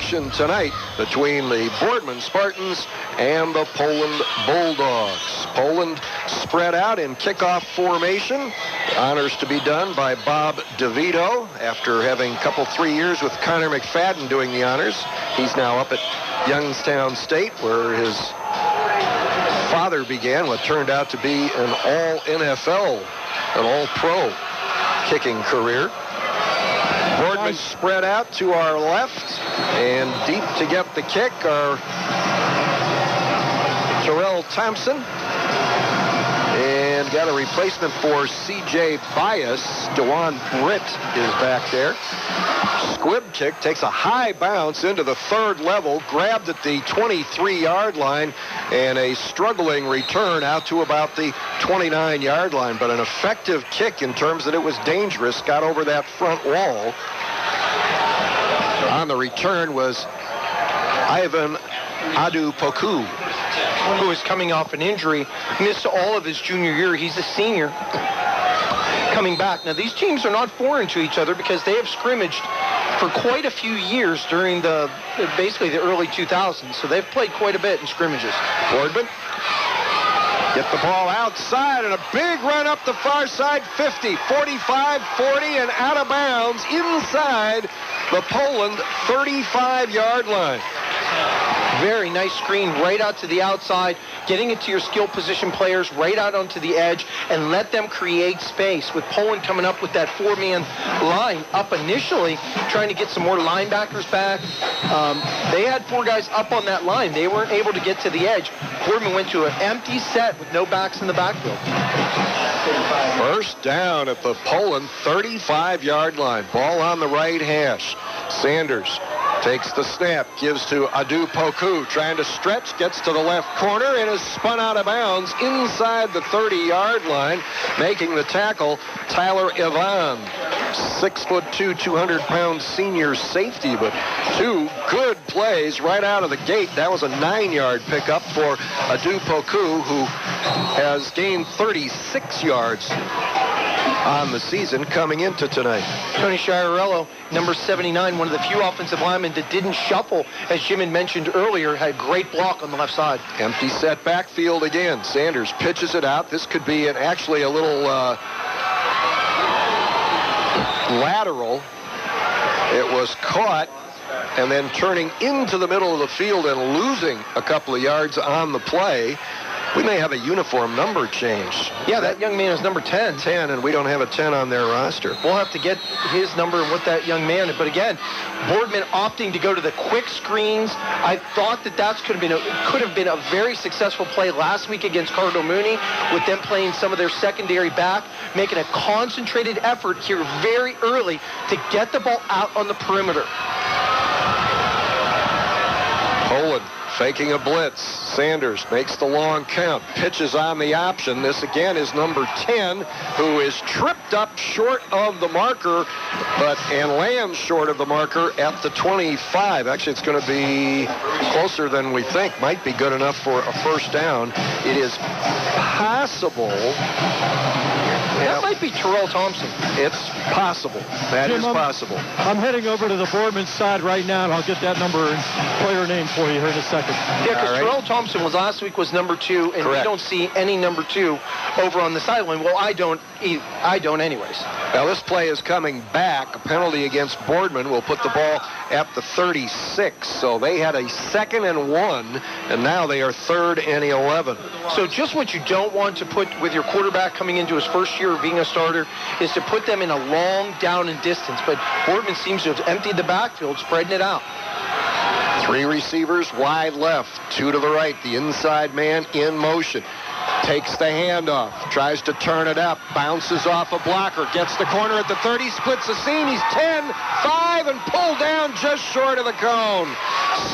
action tonight between the Boardman Spartans and the Poland Bulldogs. Poland spread out in kickoff formation. Honors to be done by Bob DeVito after having a couple 3 years with Connor McFadden doing the honors. He's now up at Youngstown State, where his father began what turned out to be an all-NFL, an all-pro kicking career. Boardman spread out to our left, and deep to get the kick are Terrell Thompson. And got a replacement for C.J. Bias. DeJuan Britt is back there. Squib kick takes a high bounce into the third level, grabbed at the 23-yard line, and a struggling return out to about the 29-yard line. But an effective kick in terms that it was dangerous, got over that front wall. On the return was Ivan Adupoku, who is coming off an injury, missed all of his junior year. He's a senior coming back. Now, these teams are not foreign to each other because they have scrimmaged for quite a few years during basically the early 2000s. So they've played quite a bit in scrimmages. Boardman get the ball outside, and a big run up the far side, 50, 45, 40, and out of bounds inside the Poland 35-yard line. Very nice screen right out to the outside, getting it to your skill position players right out onto the edge and let them create space. With Poland coming up with that four-man line up initially, trying to get some more linebackers back. They had four guys up on that line. They weren't able to get to the edge. Boardman went to an empty set with no backs in the backfield. First down at the Poland 35-yard line. Ball on the right hash. Sanders takes the snap, gives to Adupoku, trying to stretch, gets to the left corner, and is spun out of bounds inside the 30-yard line, making the tackle Tyler Ivan. 6'2", 200-pound senior safety, but two good plays right out of the gate. That was a 9-yard pickup for Adupoku, who has gained 36 yards on the season coming into tonight. Tony Schiarello, number 79, one of the few offensive linemen that didn't shuffle, as Jim had mentioned earlier, had great block on the left side. Empty set backfield again. Sanders pitches it out. This could be actually a little lateral. It was caught and then turning into the middle of the field and losing a couple of yards on the play. We may have a uniform number change. Yeah, that young man is number 10. 10, and we don't have a 10 on their roster. We'll have to get his number and what that young man is. But again, Boardman opting to go to the quick screens. I thought that could have been a very successful play last week against Cardinal Mooney, with them playing some of their secondary back, making a concentrated effort here very early to get the ball out on the perimeter. Poland faking a blitz. Sanders makes the long count, pitches on the option. This again is number 10, who is tripped up short of the marker, and lands short of the marker at the 25. Actually, it's going to be closer than we think. Might be good enough for a first down. It is possible. That might be Terrell Thompson. It's possible. That is possible. I'm heading over to the Boardman side right now, and I'll get that number and player name for you here in a second. Yeah, because Terrell Thompson last week was number 2, and we don't see any number 2 over on the sideline. Well, I don't anyways. Now, this play is coming back. A penalty against Boardman will put the ball at the 36. So they had a 2nd and 1, and now they are 3rd and 11. So just what you don't want to put with your quarterback coming into his first year of being a starter is to put them in a long down and distance. But Boardman seems to have emptied the backfield, spreading it out. 3 receivers wide left, 2 to the right. The inside man in motion. Takes the handoff, tries to turn it up, bounces off a blocker, gets the corner at the 30, splits the seam. He's 10, 5, and pulled down just short of the cone.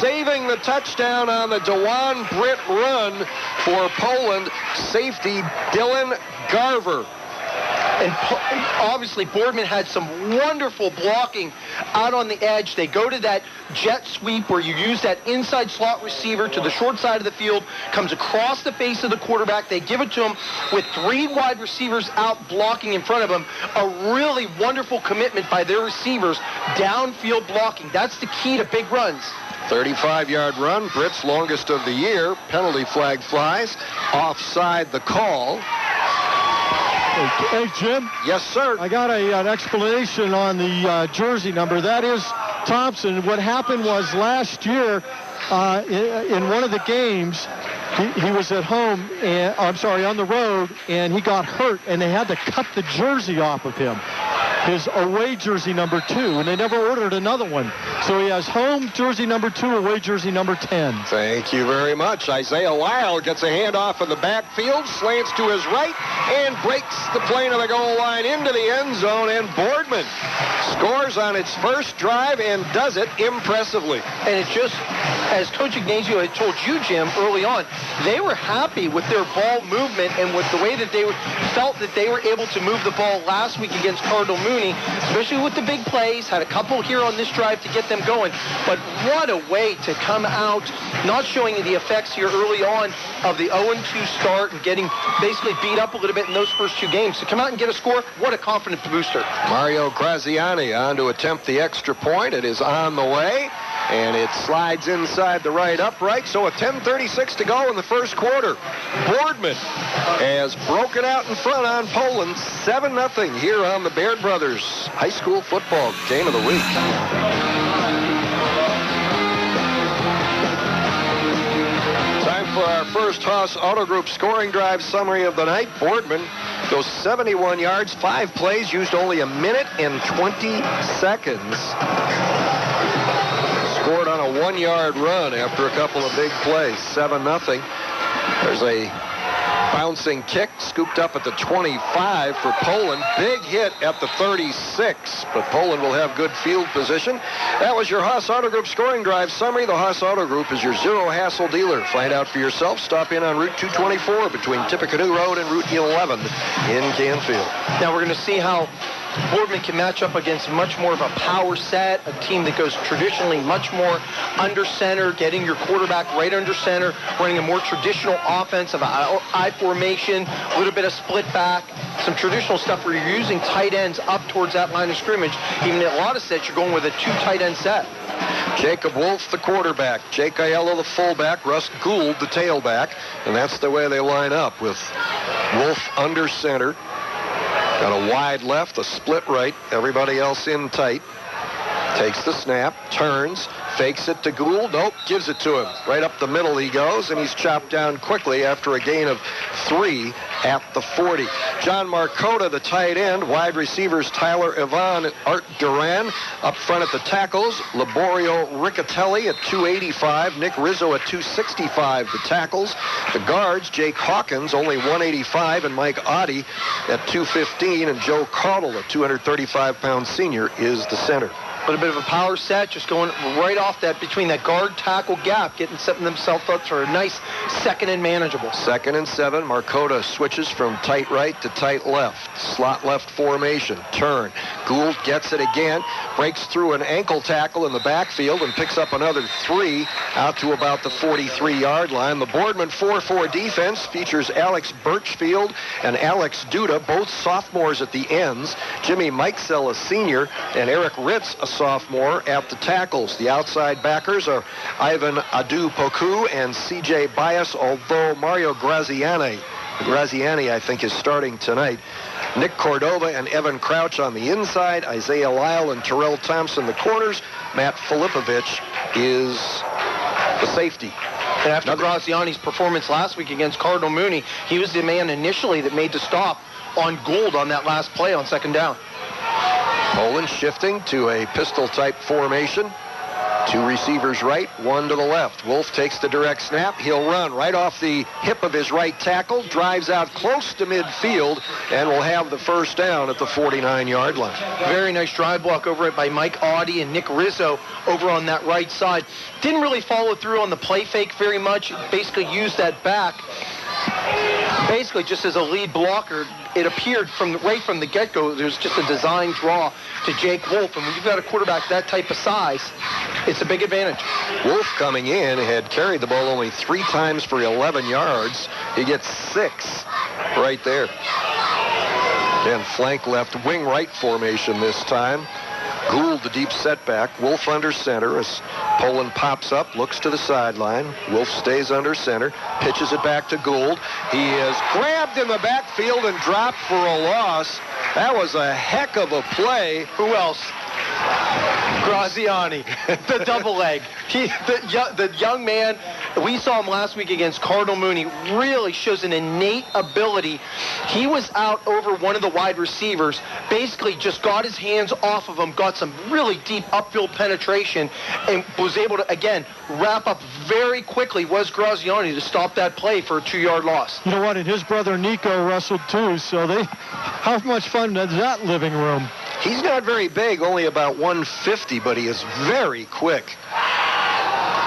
Saving the touchdown on the DeJuan Britt run for Poland, safety Dylan Garver. And obviously, Boardman had some wonderful blocking out on the edge. They go to that jet sweep where you use that inside slot receiver to the short side of the field, comes across the face of the quarterback. They give it to him with 3 wide receivers out blocking in front of him. A really wonderful commitment by their receivers, downfield blocking. That's the key to big runs. 35-yard run, Britt's longest of the year. Penalty flag flies. Offside the call. Hey, Jim. Yes, sir. I got an explanation on the jersey number. That is Thompson. What happened was last year in one of the games, he was at home, on the road, and he got hurt, and they had to cut the jersey off of him. His away jersey number 2, and they never ordered another one. So he has home jersey number 2, away jersey number 10. Thank you very much. Isaiah Lyle gets a handoff in the backfield, slants to his right, and breaks the plane of the goal line into the end zone, and Boardman scores on its first drive and does it impressively. And it just, as Coach Ignazio had told you, Jim, early on, they were happy with their ball movement and with the way that they felt that they were able to move the ball last week against Cardinal Mooney, especially with the big plays. Had a couple here on this drive to get them going. But what a way to come out, not showing the effects here early on of the 0-2 start and getting basically beat up a little bit in those first 2 games. To come out and get a score, what a confidence booster. Mario Graziani on to attempt the extra point. It is on the way, and it slides inside the right upright. So a 10:36 to go in the first quarter. Boardman has broken out in front on Poland, 7-0 here on the Baird Brothers High School Football Game of the Week. Time for our first Haas Auto Group scoring drive summary of the night. Boardman goes 71 yards, 5 plays, used only a minute and 20 seconds. Scored on a 1-yard run after a couple of big plays, 7-0. There's a bouncing kick scooped up at the 25 for Poland. Big hit at the 36, but Poland will have good field position. That was your Haas Auto Group scoring drive summary. The Haas Auto Group is your zero-hassle dealer. Find out for yourself. Stop in on Route 224 between Tippecanoe Road and Route 11 in Canfield. Now we're going to see how Boardman can match up against much more of a power set, a team that goes traditionally much more under center, getting your quarterback right under center, running a more traditional offense of an I formation, a little bit of split back, some traditional stuff where you're using tight ends up towards that line of scrimmage. Even in a lot of sets, you're going with a 2 tight end set. Jacob Wolf, the quarterback. Jake Aiello, the fullback. Russ Gould, the tailback. And that's the way they line up, with Wolf under center. Got a wide left, a split right, everybody else in tight. Takes the snap, turns, fakes it to Gould. Nope, gives it to him. Right up the middle he goes, and he's chopped down quickly after a gain of 3 at the 40. John Marcota, the tight end. Wide receivers Tyler Ivan and Art Duran. Up front at the tackles, Laborio Riccatelli at 285. Nick Rizzo at 265, the tackles. The guards, Jake Hawkins, only 185, and Mike Oddie at 215, and Joe Caudle, a 235-pound senior, is the center. A little bit of a power set, just going right off that between that guard tackle gap, setting themselves up for a nice 2nd and manageable. 2nd and 7. Marcota switches from tight right to tight left. Slot left formation. Turn. Gould gets it again. Breaks through an ankle tackle in the backfield and picks up another 3 out to about the 43-yard line. The Boardman 4-4 defense features Alex Birchfield and Alex Duda, both sophomores at the ends. Jimmy Mikesell, a senior, and Eric Ritz, a sophomore, at the tackles. The outside backers are Ivan Adu-Poku and C.J. Bias, although Mario Graziani, I think, is starting tonight. Nick Cordova and Evan Crouch on the inside. Isaiah Lyle and Terrell Thompson, the corners. Matt Filipovich is the safety. And after Graziani's performance last week against Cardinal Mooney, he was the man initially that made the stop on Gould on that last play on 2nd down. Poland shifting to a pistol-type formation. 2 receivers right, 1 to the left. Wolf takes the direct snap. He'll run right off the hip of his right tackle, drives out close to midfield, and will have the first down at the 49-yard line. Very nice drive block over it by Mike Audie and Nick Rizzo over on that right side. Didn't really follow through on the play fake very much. Basically used that back basically just as a lead blocker. It appeared right from the get-go, there was just a design draw to Jake Wolf. And when you've got a quarterback that type of size, it's a big advantage. Wolf coming in had carried the ball only 3 times for 11 yards. He gets 6 right there. Again, flank left, wing right formation this time. Gould, the deep setback. Wolf under center as Poland pops up, looks to the sideline. Wolf stays under center, pitches it back to Gould. He is grabbed in the backfield and dropped for a loss. That was a heck of a play. Who else? Graziani, the double leg. The young man, we saw him last week against Cardinal Mooney, really shows an innate ability. He was out over one of the wide receivers, basically just got his hands off of him, got some really deep upfield penetration, and was able to, again, wrap up very quickly, was Graziani, to stop that play for a 2-yard loss. You know what? And his brother Nico wrestled too, so how much fun is that living room? He's not very big, only about 150, but he is very quick.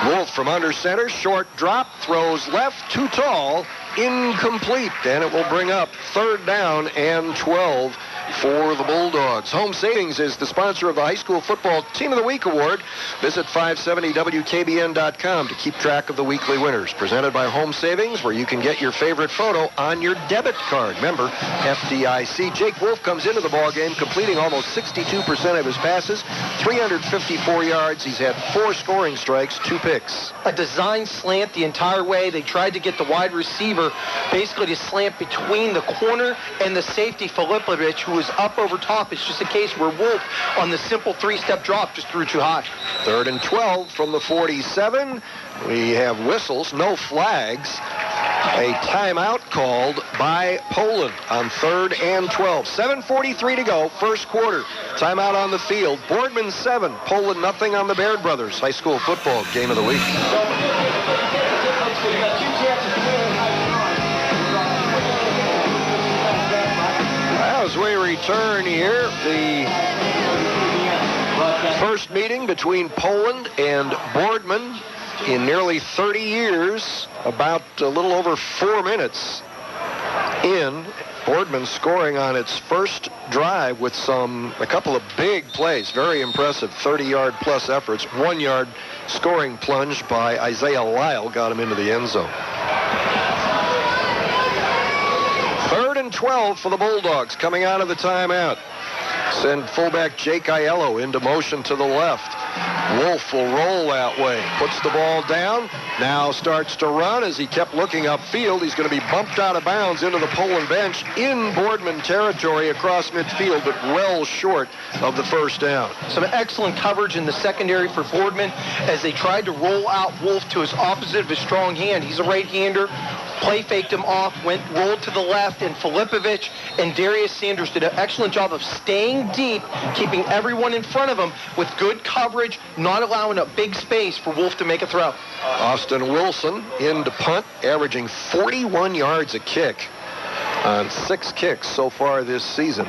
Wolf from under center, short drop, throws left, too tall, incomplete, and it will bring up 3rd down and 12 for the Bulldogs. Home Savings is the sponsor of the High School Football Team of the Week Award. Visit 570WKBN.com to keep track of the weekly winners. Presented by Home Savings, where you can get your favorite photo on your debit card. Member FDIC. Jake Wolf comes into the ballgame, completing almost 62% of his passes, 354 yards. He's had 4 scoring strikes, 2 picks. A design slant the entire way. They tried to get the wide receiver basically to slant between the corner and the safety, Filipovic, who was up over top. It's just a case where Wolf, on the simple 3-step drop, just threw too high. 3rd and 12 from the 47. We have whistles, no flags. A timeout called by Poland on 3rd and 12. 7:43 to go, first quarter. Timeout on the field. Boardman 7, Poland nothing on the Baird Brothers. High school football game of the week. As we return here, the first meeting between Poland and Boardman in nearly 30 years, about a little over 4 minutes in. Boardman scoring on its first drive with a couple of big plays. Very impressive 30-yard plus efforts. 1-yard scoring plunge by Isaiah Lyle got him into the end zone. 3rd and 12 for the Bulldogs coming out of the timeout. Send fullback Jake Aiello into motion to the left. Wolf will roll that way. Puts the ball down. Now starts to run as he kept looking upfield. He's going to be bumped out of bounds into the Poland bench in Boardman territory across midfield, but well short of the first down. Some excellent coverage in the secondary for Boardman as they tried to roll out Wolf to his opposite of his strong hand. He's a right-hander. Play faked him off, rolled to the left, and Filipovic and Darius Sanders did an excellent job of staying deep, keeping everyone in front of him with good coverage, not allowing a big space for Wolf to make a throw. Austin Wilson in to punt, averaging 41 yards a kick on 6 kicks so far this season.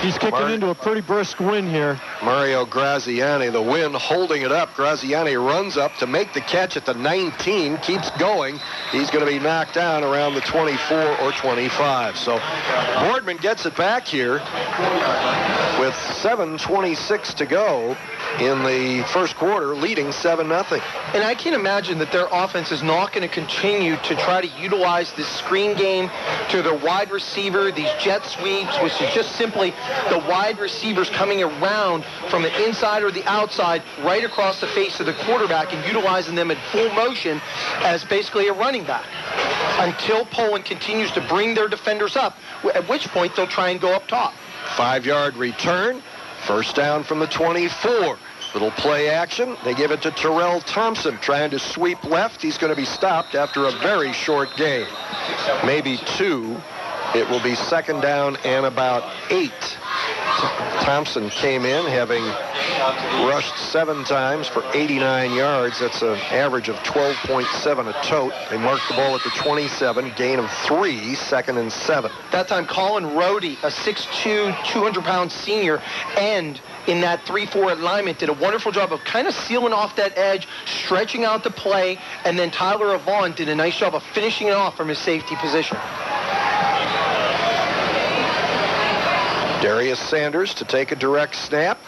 He's kicking into a pretty brisk win here. Mario Graziani, the wind holding it up. Graziani runs up to make the catch at the 19, keeps going. He's going to be knocked down around the 24 or 25. So Boardman gets it back here with 7:26 to go in the first quarter, leading 7-0. And I can't imagine that their offense is not going to continue to try to utilize this screen game to their wide receiver, these jet sweeps, which is just simply the wide receivers coming around from the inside or the outside right across the face of the quarterback and utilizing them in full motion as basically a running back until Poland continues to bring their defenders up, at which point they'll try and go up top. 5-yard return. First down from the 24. Little play action. They give it to Terrell Thompson trying to sweep left. He's going to be stopped after a very short gain. Maybe 2. It will be 2nd down and about 8. Thompson came in having rushed 7 times for 89 yards. That's an average of 12.7 a tote. They marked the ball at the 27, gain of 3, 2nd and 7. That time, Colin Rohde, a 6'2", 200-pound senior, and in that 3-4 alignment, did a wonderful job of kind of sealing off that edge, stretching out the play, and then Tyler Avon did a nice job of finishing it off from his safety position. Darius Sanders to take a direct snap.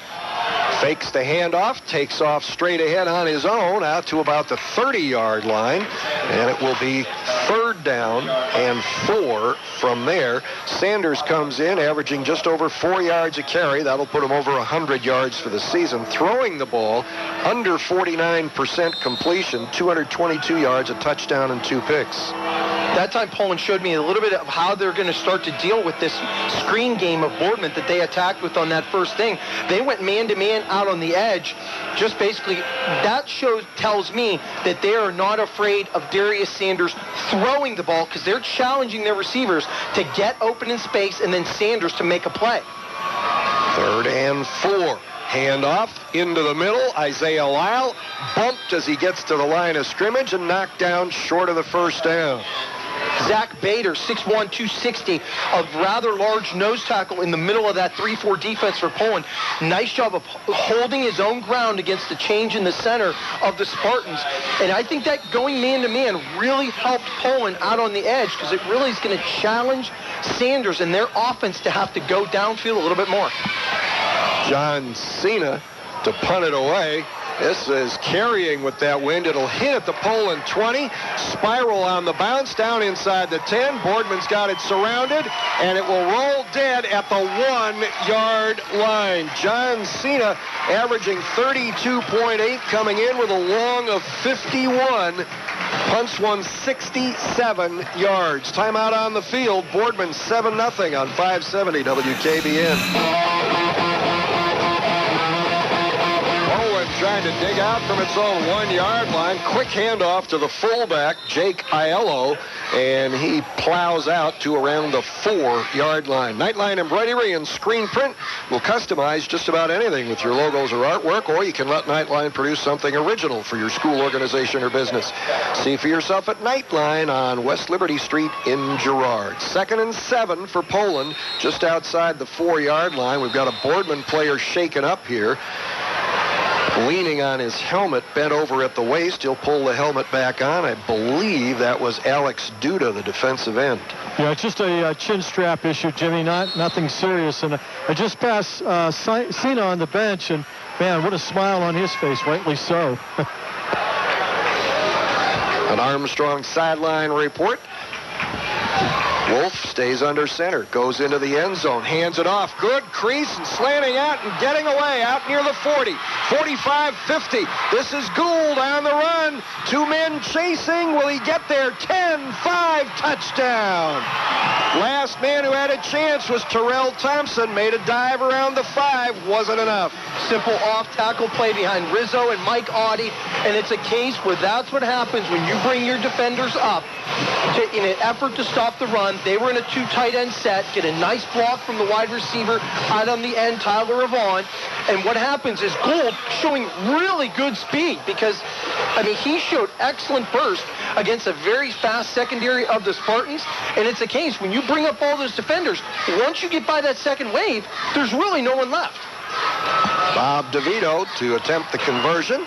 Fakes the handoff, takes off straight ahead on his own, out to about the 30-yard line, and it will be 3rd down and 4 from there. Sanders comes in, averaging just over 4 yards a carry. That'll put him over 100 yards for the season. Throwing the ball under 49% completion, 222 yards, a touchdown, and 2 picks. That time Poland showed me a little bit of how they're going to start to deal with this screen game of Boardman that they attacked with on that first thing. They went man-to-man out on the edge. Just basically, that tells me that they are not afraid of Darius Sanders throwing the ball because they're challenging their receivers to get open in space and then Sanders to make a play. 3rd and 4. Handoff into the middle. Isaiah Lyle bumped as he gets to the line of scrimmage and knocked down short of the 1st down. Zach Bader, 6'1", 260, a rather large nose tackle in the middle of that 3-4 defense for Poland. Nice job of holding his own ground against the change in the center of the Spartans. And I think that going man-to-man really helped Poland out on the edge because it really is going to challenge Sanders and their offense to have to go downfield a little bit more. John Cena to punt it away. This is carrying with that wind. It'll hit at the Poland 20. Spiral on the bounce down inside the 10. Boardman's got it surrounded, and it will roll dead at the 1-yard line. John Cena averaging 32.8, coming in with a long of 51. Punts one 67 yards. Timeout on the field. Boardman 7-0 on 570 WKBN. Trying to dig out from its own 1-yard line. Quick handoff to the fullback, Jake Aiello, and he plows out to around the 4-yard line. Nightline embroidery and screen print will customize just about anything with your logos or artwork, or you can let Nightline produce something original for your school, organization, or business. See for yourself at Nightline on West Liberty Street in Girard. 2nd and 7 for Poland, just outside the 4-yard line. We've got a Boardman player shaken up here, leaning on his helmet, bent over at the waist. He'll pull the helmet back on. I believe that was Alex Duda, the defensive end. Yeah, it's just a chin strap issue, Jimmy, nothing serious. And I just passed Cena on the bench, and, man, what a smile on his face, rightly so. An Armstrong sideline report. Wolf stays under center, goes into the end zone, hands it off. Good crease and slanting out and getting away out near the 40, 45, 50. This is Gould on the run. 2 men chasing. Will he get there? 10-5 touchdown. Last man who had a chance was Terrell Thompson. Made a dive around the 5. Wasn't enough. Simple off-tackle play behind Rizzo and Mike Audie. And it's a case where that's what happens when you bring your defenders up in an effort to stop the run. They were in a 2 tight end set, get a nice block from the wide receiver out on the end, Tyler Avon. And what happens is Gould showing really good speed because, I mean, he showed excellent burst against a very fast secondary of the Spartans. And it's a case when you bring up all those defenders, once you get by that second wave, there's really no one left. Bob DeVito to attempt the conversion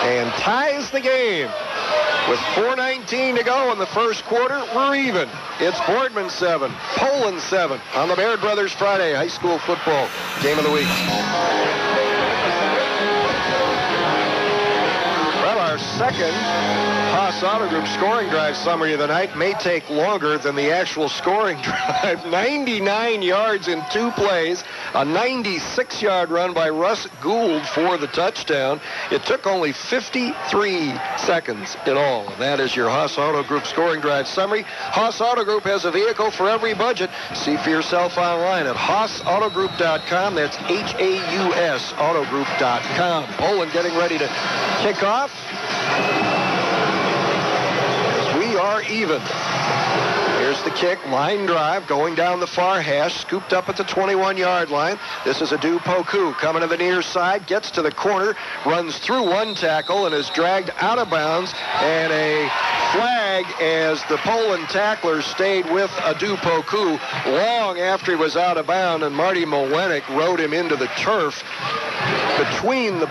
and ties the game. With 4:19 to go in the first quarter, we're even. It's Boardman 7, Poland 7 on the Baird Brothers Friday High School Football Game of the Week. Well, our second Haas Auto Group scoring drive summary of the night may take longer than the actual scoring drive. 99 yards in 2 plays, a 96-yard run by Russ Gould for the touchdown. It took only 53 seconds in all. That is your Haas Auto Group scoring drive summary. Haas Auto Group has a vehicle for every budget. See for yourself online at HaasAutogroup.com. That's Haus Autogroup.com. Poland getting ready to kick off. We are even. Here's the kick, line drive, going down the far hash, scooped up at the 21-yard line. This is Adu Poku coming to the near side, gets to the corner, runs through one tackle, and is dragged out of bounds. And a flag as the Poland tackler stayed with Adu Poku long after he was out of bounds, and Marty Mowenik rode him into the turf between the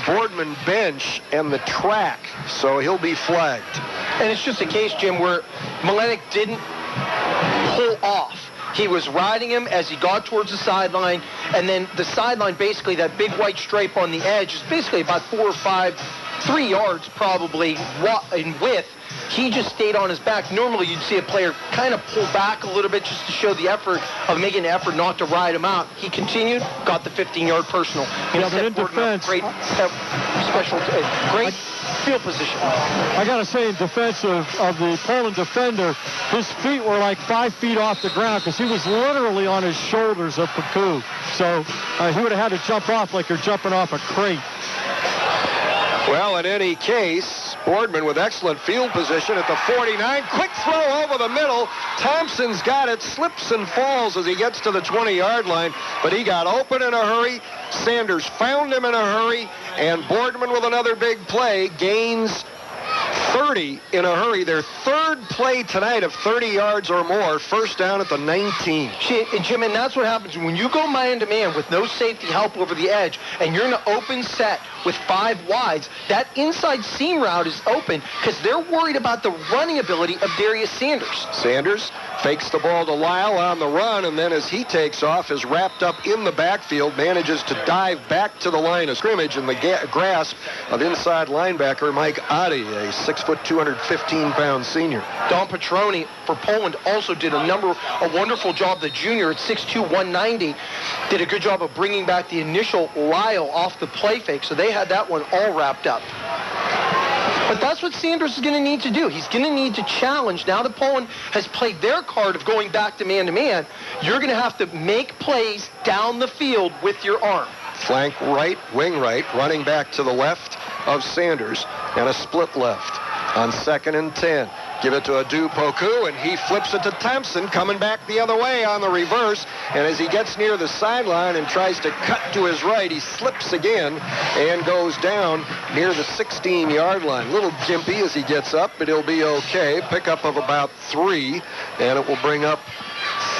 Boardman bench and the track, so he'll be flagged. And it's just a case, Jim, where Mowenik didn't pull off. He was riding him as he got towards the sideline, and then the sideline, basically that big white stripe on the edge, is basically about 3 yards probably in width. He just stayed on his back. Normally, you'd see a player kind of pull back a little bit just to show the effort of making an effort not to ride him out. He continued, got the 15-yard personal. Yeah, but in defense, great field position. I got to say, in defense of the Poland defender, his feet were like 5 feet off the ground because he was literally on his shoulders of Poku. So he would have had to jump off like you're jumping off a crate. Well, in any case, Boardman with excellent field position at the 49. Quick throw over the middle. Thompson's got it, slips and falls as he gets to the 20-yard line, but he got open in a hurry. Sanders found him in a hurry, and Boardman with another big play gains 30 in a hurry. Their third play tonight of 30 yards or more. First down at the 19. Jim, and that's what happens when you go man-to-man with no safety help over the edge, and you're in an open set with 5 wides. That inside seam route is open because they're worried about the running ability of Darius Sanders. Sanders fakes the ball to Lyle on the run, and then as he takes off, is wrapped up in the backfield, manages to dive back to the line of scrimmage in the grasp of inside linebacker Mike Adi, a 6', 215-pound senior. Don Petroni for Poland also did a wonderful job. The junior at 6'2", 190, did a good job of bringing back the initial Lyle off the play fake, so they had that one all wrapped up. But that's what Sanders is going to need to do. He's going to need to challenge. Now that Poland has played their card of going back to man-to-man, you're going to have to make plays down the field with your arm. Flank right, wing right, running back to the left of Sanders, and a split left on 2nd and 10. Give it to Adu Poku, and he flips it to Thompson, coming back the other way on the reverse. And as he gets near the sideline and tries to cut to his right, he slips again and goes down near the 16-yard line. A little gimpy as he gets up, but he'll be okay. Pickup of about 3, and it will bring up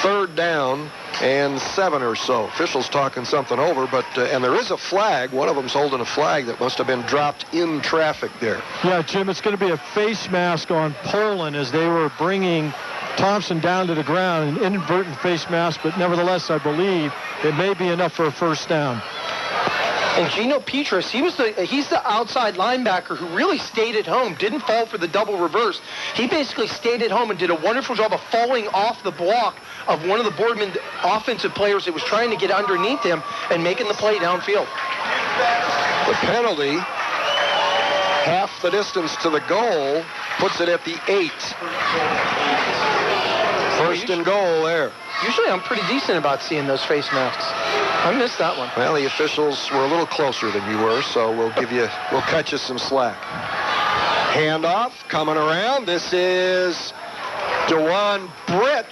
3rd down and 7 or so. Officials talking something over, but and there is a flag. One of them's holding a flag that must have been dropped in traffic there. Yeah, Jim, it's going to be a face mask on Poland as they were bringing Thompson down to the ground, an inadvertent face mask, but nevertheless, I believe it may be enough for a first down. And Gino Petras, he's the outside linebacker who really stayed at home, didn't fall for the double reverse. He basically stayed at home and did a wonderful job of falling off the block of one of the Boardman offensive players that was trying to get underneath him and making the play downfield. The penalty, half the distance to the goal, puts it at the 8. First and goal there. Usually I'm pretty decent about seeing those face masks. I missed that one. Well, the officials were a little closer than you were, so we'll cut you some slack. Handoff coming around. This is DeJuan Britt.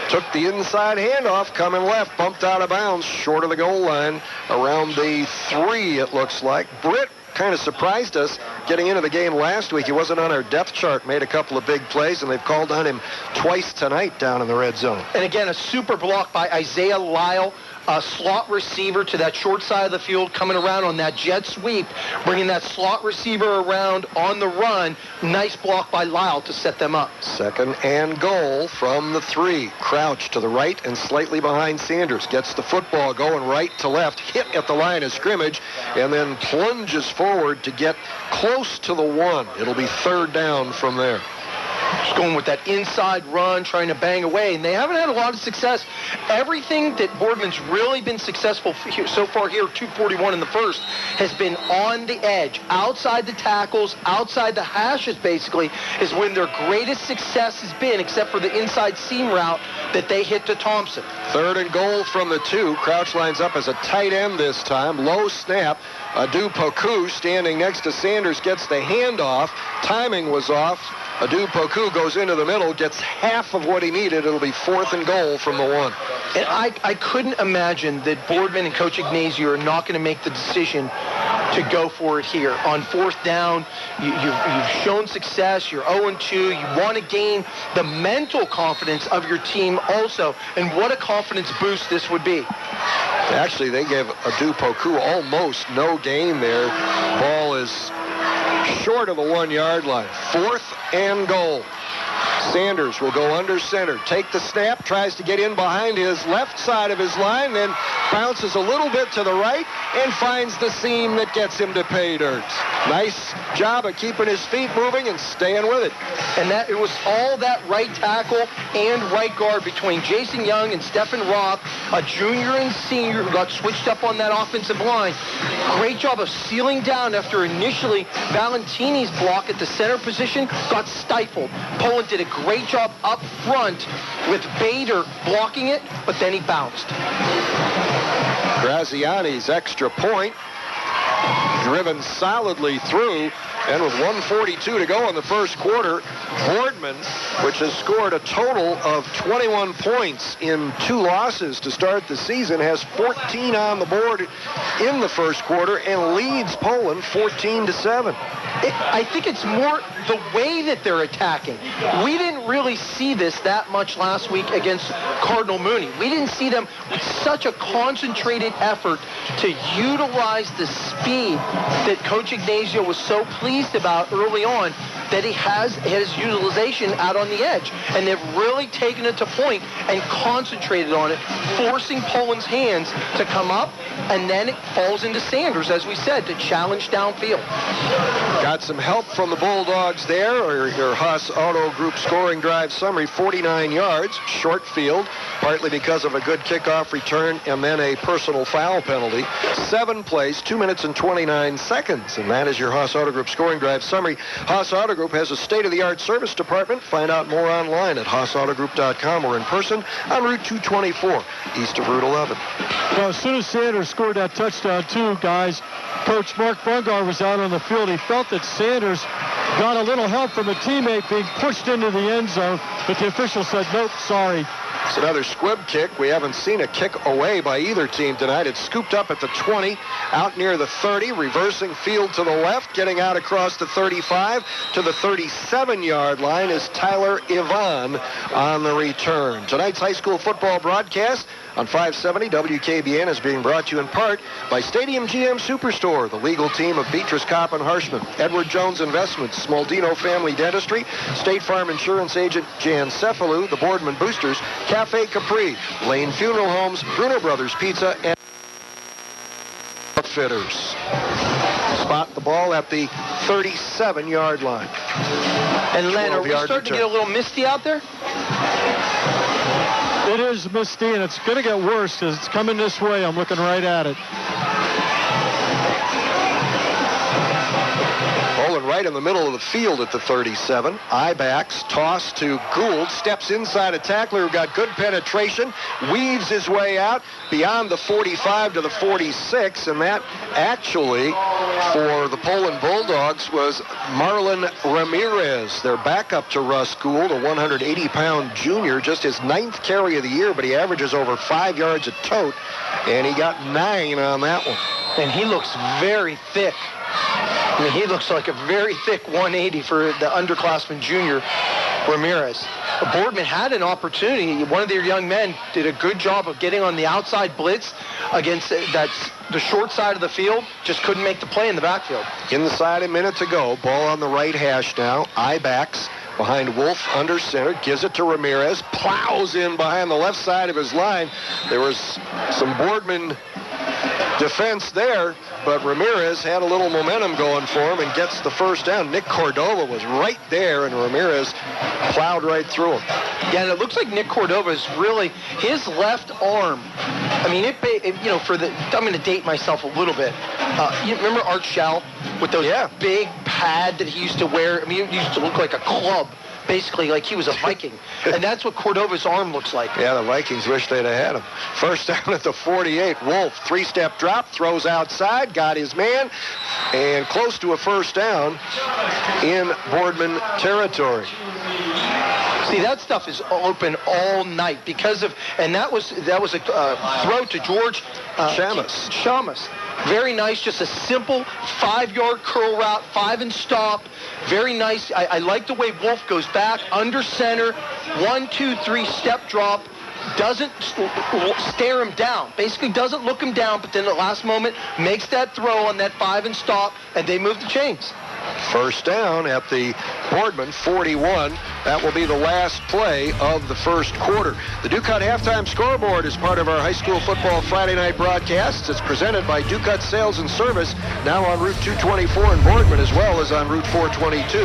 Took the inside handoff, coming left, bumped out of bounds, short of the goal line, around the 3, it looks like. Britt kind of surprised us getting into the game last week. He wasn't on our depth chart, made a couple of big plays, and they've called on him twice tonight down in the red zone. And again, a super block by Isaiah Lyle, a slot receiver to that short side of the field, coming around on that jet sweep, bringing that slot receiver around on the run. Nice block by Lyle to set them up. 2nd and goal from the 3. Crouch to the right and slightly behind Sanders. Gets the football going right to left, hit at the line of scrimmage, and then plunges forward to get close to the 1. It'll be 3rd down from there. Just going with that inside run, trying to bang away, and they haven't had a lot of success. Everything that Boardman's really been successful so far here, 2:41 in the first, has been on the edge, outside the tackles, outside the hashes, basically, is when their greatest success has been, except for the inside seam route that they hit to Thompson. 3rd and goal from the 2. Crouch lines up as a tight end this time. Low snap. Adu Poku standing next to Sanders gets the handoff. Timing was off. Adu Poku goes into the middle, gets half of what he needed. It'll be 4th and goal from the 1. And I couldn't imagine that Boardman and Coach Ignazio are not going to make the decision to go for it here. On 4th down, you've shown success. You're 0-2. You want to gain the mental confidence of your team also. And what a confidence boost this would be. Actually, they gave Adu Poku almost no gain there. Ball is short of the 1-yard line. 4th and goal. Sanders will go under center, take the snap, tries to get in behind his left side of his line, then bounces a little bit to the right and finds the seam that gets him to pay dirt. Nice job of keeping his feet moving and staying with it. And that it was all that right tackle and right guard between Jason Young and Stephen Roth, a junior and senior who got switched up on that offensive line. Great job of sealing down after initially Valentini's block at the center position got stifled. Poland did a great job up front with Bader blocking it, but then he bounced. Graziani's extra point, driven solidly through, and with 1:42 to go in the first quarter, Boardman, which has scored a total of 21 points in 2 losses to start the season, has 14 on the board in the first quarter and leads Poland 14-7. I think it's more the way that they're attacking. We didn't really see this that much last week against Cardinal Mooney. We didn't see them with such a concentrated effort to utilize the speed that Coach Ignazio was so pleased about early on, that he has his utilization out on the edge. And they've really taken it to point and concentrated on it, forcing Poland's hands to come up, and then it falls into Sanders, as we said, to challenge downfield. Got some help from the Bulldogs there, or your Haas Auto Group scoring drive summary, 49 yards, short field, partly because of a good kickoff return and then a personal foul penalty. 7 plays, 2 minutes and 29 seconds, and that is your Haas Auto Group scoring drive summary. Haas Auto Group has a state-of-the-art service department. Find out more online at HaasAutoGroup.com or in person on Route 224, east of Route 11. Well, as soon as Sanders scored that touchdown, too, guys, Coach Mark Bungar was out on the field. He felt that Sanders got a little help from a teammate being pushed into the end zone, but the official said, nope, sorry. It's another squib kick. We haven't seen a kick away by either team tonight. It's scooped up at the 20, out near the 30, reversing field to the left, getting out across the 35 to the 37-yard line is Tyler Ivan on the return. Tonight's high school football broadcast on 570 WKBN is being brought to you in part by Stadium GM Superstore, the legal team of Beatrice Kopp and Harshman, Edward Jones Investments, Smaldino Family Dentistry, State Farm Insurance Agent Jan Cefalu, the Boardman Boosters, Cafe Capri, Lane Funeral Homes, Bruno Brothers Pizza, and Fitters. Spot the ball at the 37-yard line. And Len, are we starting to get a little misty out there? It is misty, and it's going to get worse because it's coming this way. I'm looking right at it. Poland right in the middle of the field at the 37. I-backs, toss to Gould, steps inside a tackler who got good penetration, weaves his way out beyond the 45 to the 46, and that actually, for the Poland Bulldogs, was Marlon Ramirez, their backup to Russ Gould, a 180-pound junior, just his 9th carry of the year, but he averages over 5 yards a tote, and he got 9 on that one. And he looks very thick. I mean, he looks like a very thick 180 for the underclassman junior, Ramirez. Boardman had an opportunity. One of their young men did a good job of getting on the outside blitz against the short side of the field, just couldn't make the play in the backfield. Inside a minute to go, ball on the right hash now. I-backs behind Wolf under center, gives it to Ramirez, plows in behind the left side of his line. There was some Boardman defense there, but Ramirez had a little momentum going for him and gets the first down. Nick Cordova was right there, and Ramirez plowed right through him. Yeah, and it looks like Nick Cordova is really, his left arm, I mean, I'm going to date myself a little bit. You remember Art Shell with those big pad that he used to wear? I mean, it used to look like a club, basically like he was a Viking. And that's what Cordova's arm looks like. Yeah, the Vikings wish they'd have had him. First down at the 48. Wolf, 3-step drop, throws outside, got his man, and close to a first down in Boardman territory. See, that stuff is open all night because of, and that was a throw to George Shamus. Very nice, just a simple 5-yard curl route, 5 and stop. Very nice. I like the way Wolf goes back under center, 1, 2, 3 step drop. Doesn't stare him down. Basically doesn't look him down, but then at the last moment makes that throw on that 5 and stop, and they move the chains. First down at the Boardman 41. That will be the last play of the first quarter. The Ducat Halftime Scoreboard is part of our high school football Friday night broadcasts. It's presented by Ducat Sales and Service, now on Route 224 in Boardman, as well as on Route 422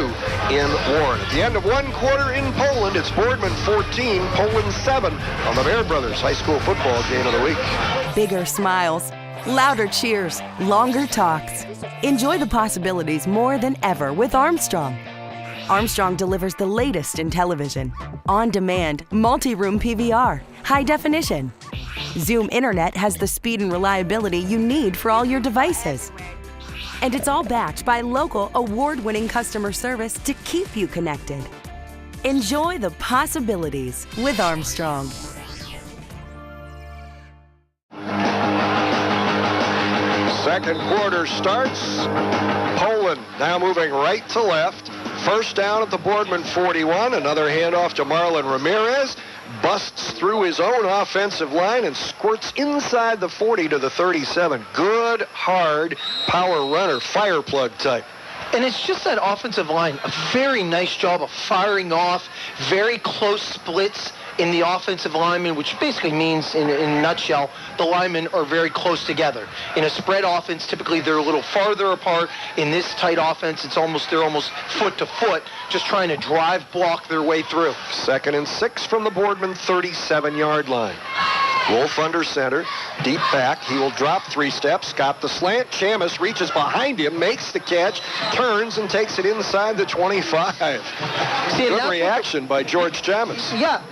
in Warren. At the end of one quarter in Poland, it's Boardman 14, Poland 7 on the Bear Brothers High School Football Game of the Week. Bigger smiles, louder cheers, longer talks. Enjoy the possibilities more than ever with Armstrong. Armstrong delivers the latest in television, on-demand, multi-room PVR, high definition. Zoom Internet has the speed and reliability you need for all your devices. And it's all backed by local award-winning customer service to keep you connected. Enjoy the possibilities with Armstrong. Second quarter starts. Poland now moving right to left. First down at the Boardman 41. Another handoff to Marlon Ramirez. Busts through his own offensive line and squirts inside the 40 to the 37. Good, hard power runner, fire plug type. And it's just that offensive line, a very nice job of firing off, very close splits in the offensive linemen, which basically means, in a nutshell, the linemen are very close together. In a spread offense, typically they're a little farther apart. In this tight offense, they're almost foot to foot, just trying to drive block their way through. 2nd and 6 from the Boardman 37-yard line. Wolf under center, deep back. He will drop 3 steps, got the slant. Chamis reaches behind him, makes the catch, turns and takes it inside the 25. Good reaction by George Chamis. Yeah,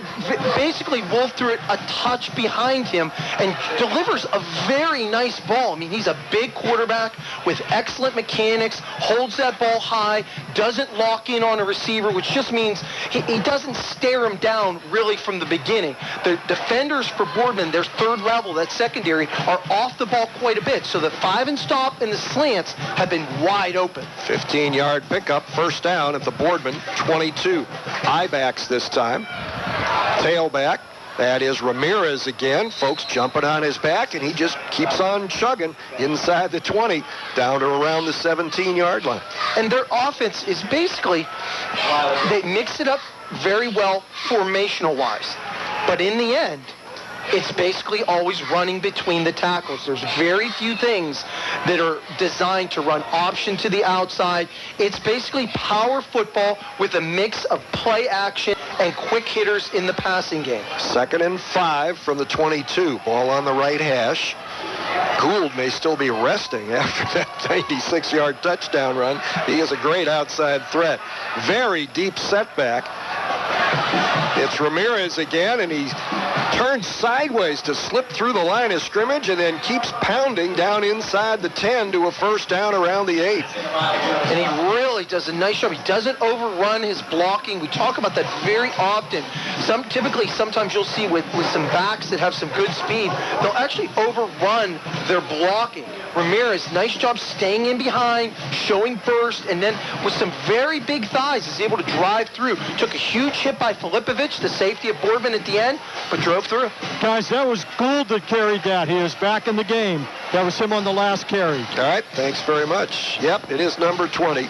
basically Wolf threw it a touch behind him and delivers a very nice ball. I mean, he's a big quarterback with excellent mechanics, holds that ball high, doesn't lock in on a receiver, which just means he doesn't stare him down really from the beginning. The defenders for Boardman, their third level, that secondary, are off the ball quite a bit. So the 5 and stop and the slants have been wide open. 15-yard pickup, first down at the Boardman 22. I-backs this time. Tailback. That is Ramirez again. Folks jumping on his back, and he just keeps on chugging inside the 20 down to around the 17-yard line. And their offense is basically, they mix it up very well formational-wise. But in the end, it's basically always running between the tackles. There's very few things that are designed to run option to the outside. It's basically power football with a mix of play action and quick hitters in the passing game. 2nd and 5 from the 22. Ball on the right hash. Gould may still be resting after that 96-yard touchdown run. He is a great outside threat. Very deep setback. It's Ramirez again, and he turns sideways to slip through the line of scrimmage and then keeps pounding down inside the 10 to a first down around the 8. And he really does a nice job. He doesn't overrun his blocking. We talk about that very often. Sometimes you'll see with some backs that have some good speed, they'll actually overrun their blocking. Ramirez, nice job staying in behind, showing burst, and then with some very big thighs is able to drive through. Took a huge hit by Filipovic, the safety of Boardman at the end, but drove through. Guys, that was Gould that carried that. He is back in the game. That was him on the last carry. All right, thanks very much. Yep, it is number 20.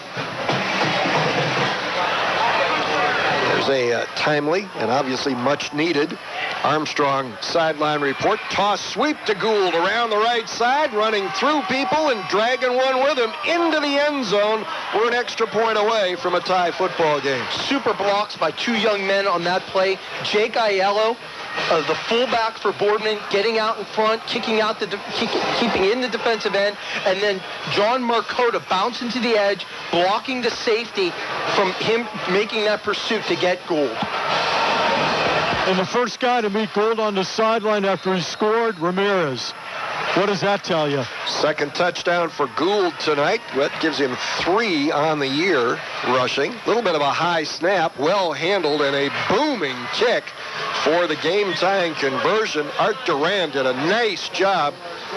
There's a timely and obviously much needed Armstrong sideline report. Toss sweep to Gould around the right side, running through people and dragging one with him into the end zone. We're an extra point away from a tie football game. Super blocks by 2 young men on that play. Jake Aiello, the fullback for Boardman, getting out in front, keeping in the defensive end, and then John Marcotta bouncing to the edge, blocking the safety from him making that pursuit to get Gould. And the first guy to meet Gould on the sideline after he scored, Ramirez. What does that tell you? Second touchdown for Gould tonight. That gives him 3 on the year rushing. A little bit of a high snap, well handled, and a booming kick for the game-tying conversion. Art Duran did a nice job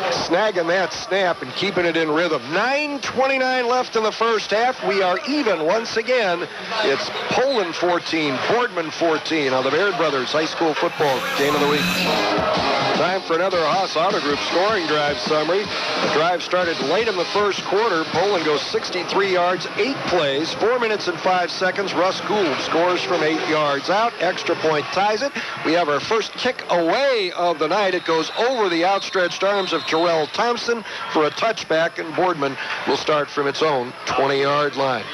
snagging that snap and keeping it in rhythm. 9:29 left in the first half. We are even once again. It's Poland 14, Boardman 14 on the Baird Brothers High School Football Game of the Week. Time for another Haas Auto Group scoring drive summary. The drive started late in the first quarter. Poland goes 63 yards, 8 plays, 4 minutes and 5 seconds. Russ Gould scores from 8 yards out. Extra point ties it. We have our first kick away of the night. It goes over the outstretched arms of Terrell Thompson for a touchback, and Boardman will start from its own 20-yard line.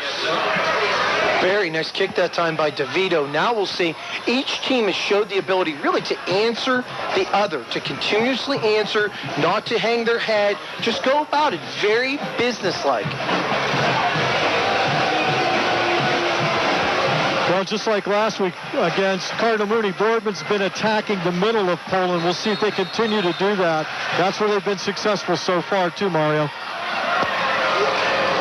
Very nice kick that time by DeVito. Now we'll see. Each team has showed the ability really to answer the other, to continuously answer, not to hang their head. Just go about it very businesslike. Well, just like last week against Cardinal Mooney, Boardman's been attacking the middle of Poland. We'll see if they continue to do that. That's where they've been successful so far, too, Mario.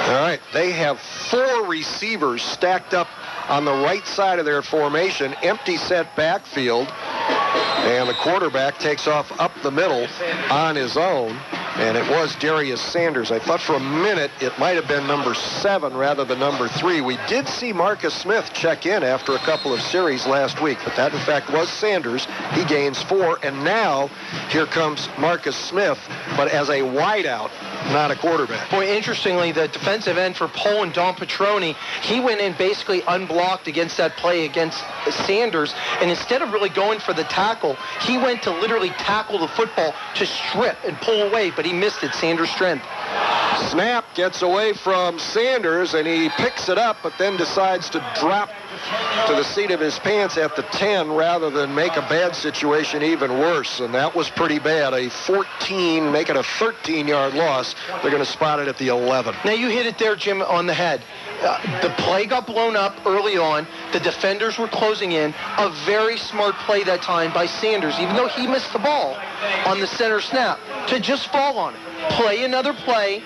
All right, they have 4 receivers stacked up on the right side of their formation, empty set backfield, and the quarterback takes off up the middle on his own, and it was Darius Sanders. I thought for a minute it might have been number 7 rather than number 3. We did see Marcus Smith check in after a couple of series last week, but that in fact was Sanders. He gains 4, and now here comes Marcus Smith, but as a wideout, not a quarterback. Boy, interestingly, the defensive end for Poland, Don Petroni, he went in basically unblocked against that play against Sanders, and instead of really going for the tackle, he went to literally tackle the football to strip and pull away, but he missed it. Sanders' strength. Snap gets away from Sanders, and he picks it up, but then decides to drop to the seat of his pants at the 10 rather than make a bad situation even worse, and that was pretty bad. A 14, make it a 13-yard loss. They're going to spot it at the 11. Now you hit it there, Jim, on the head. The play got blown up early on. The defenders were closing in. A very smart play that time by Sanders, even though he missed the ball on the center snap, to just fall on it. Play another play.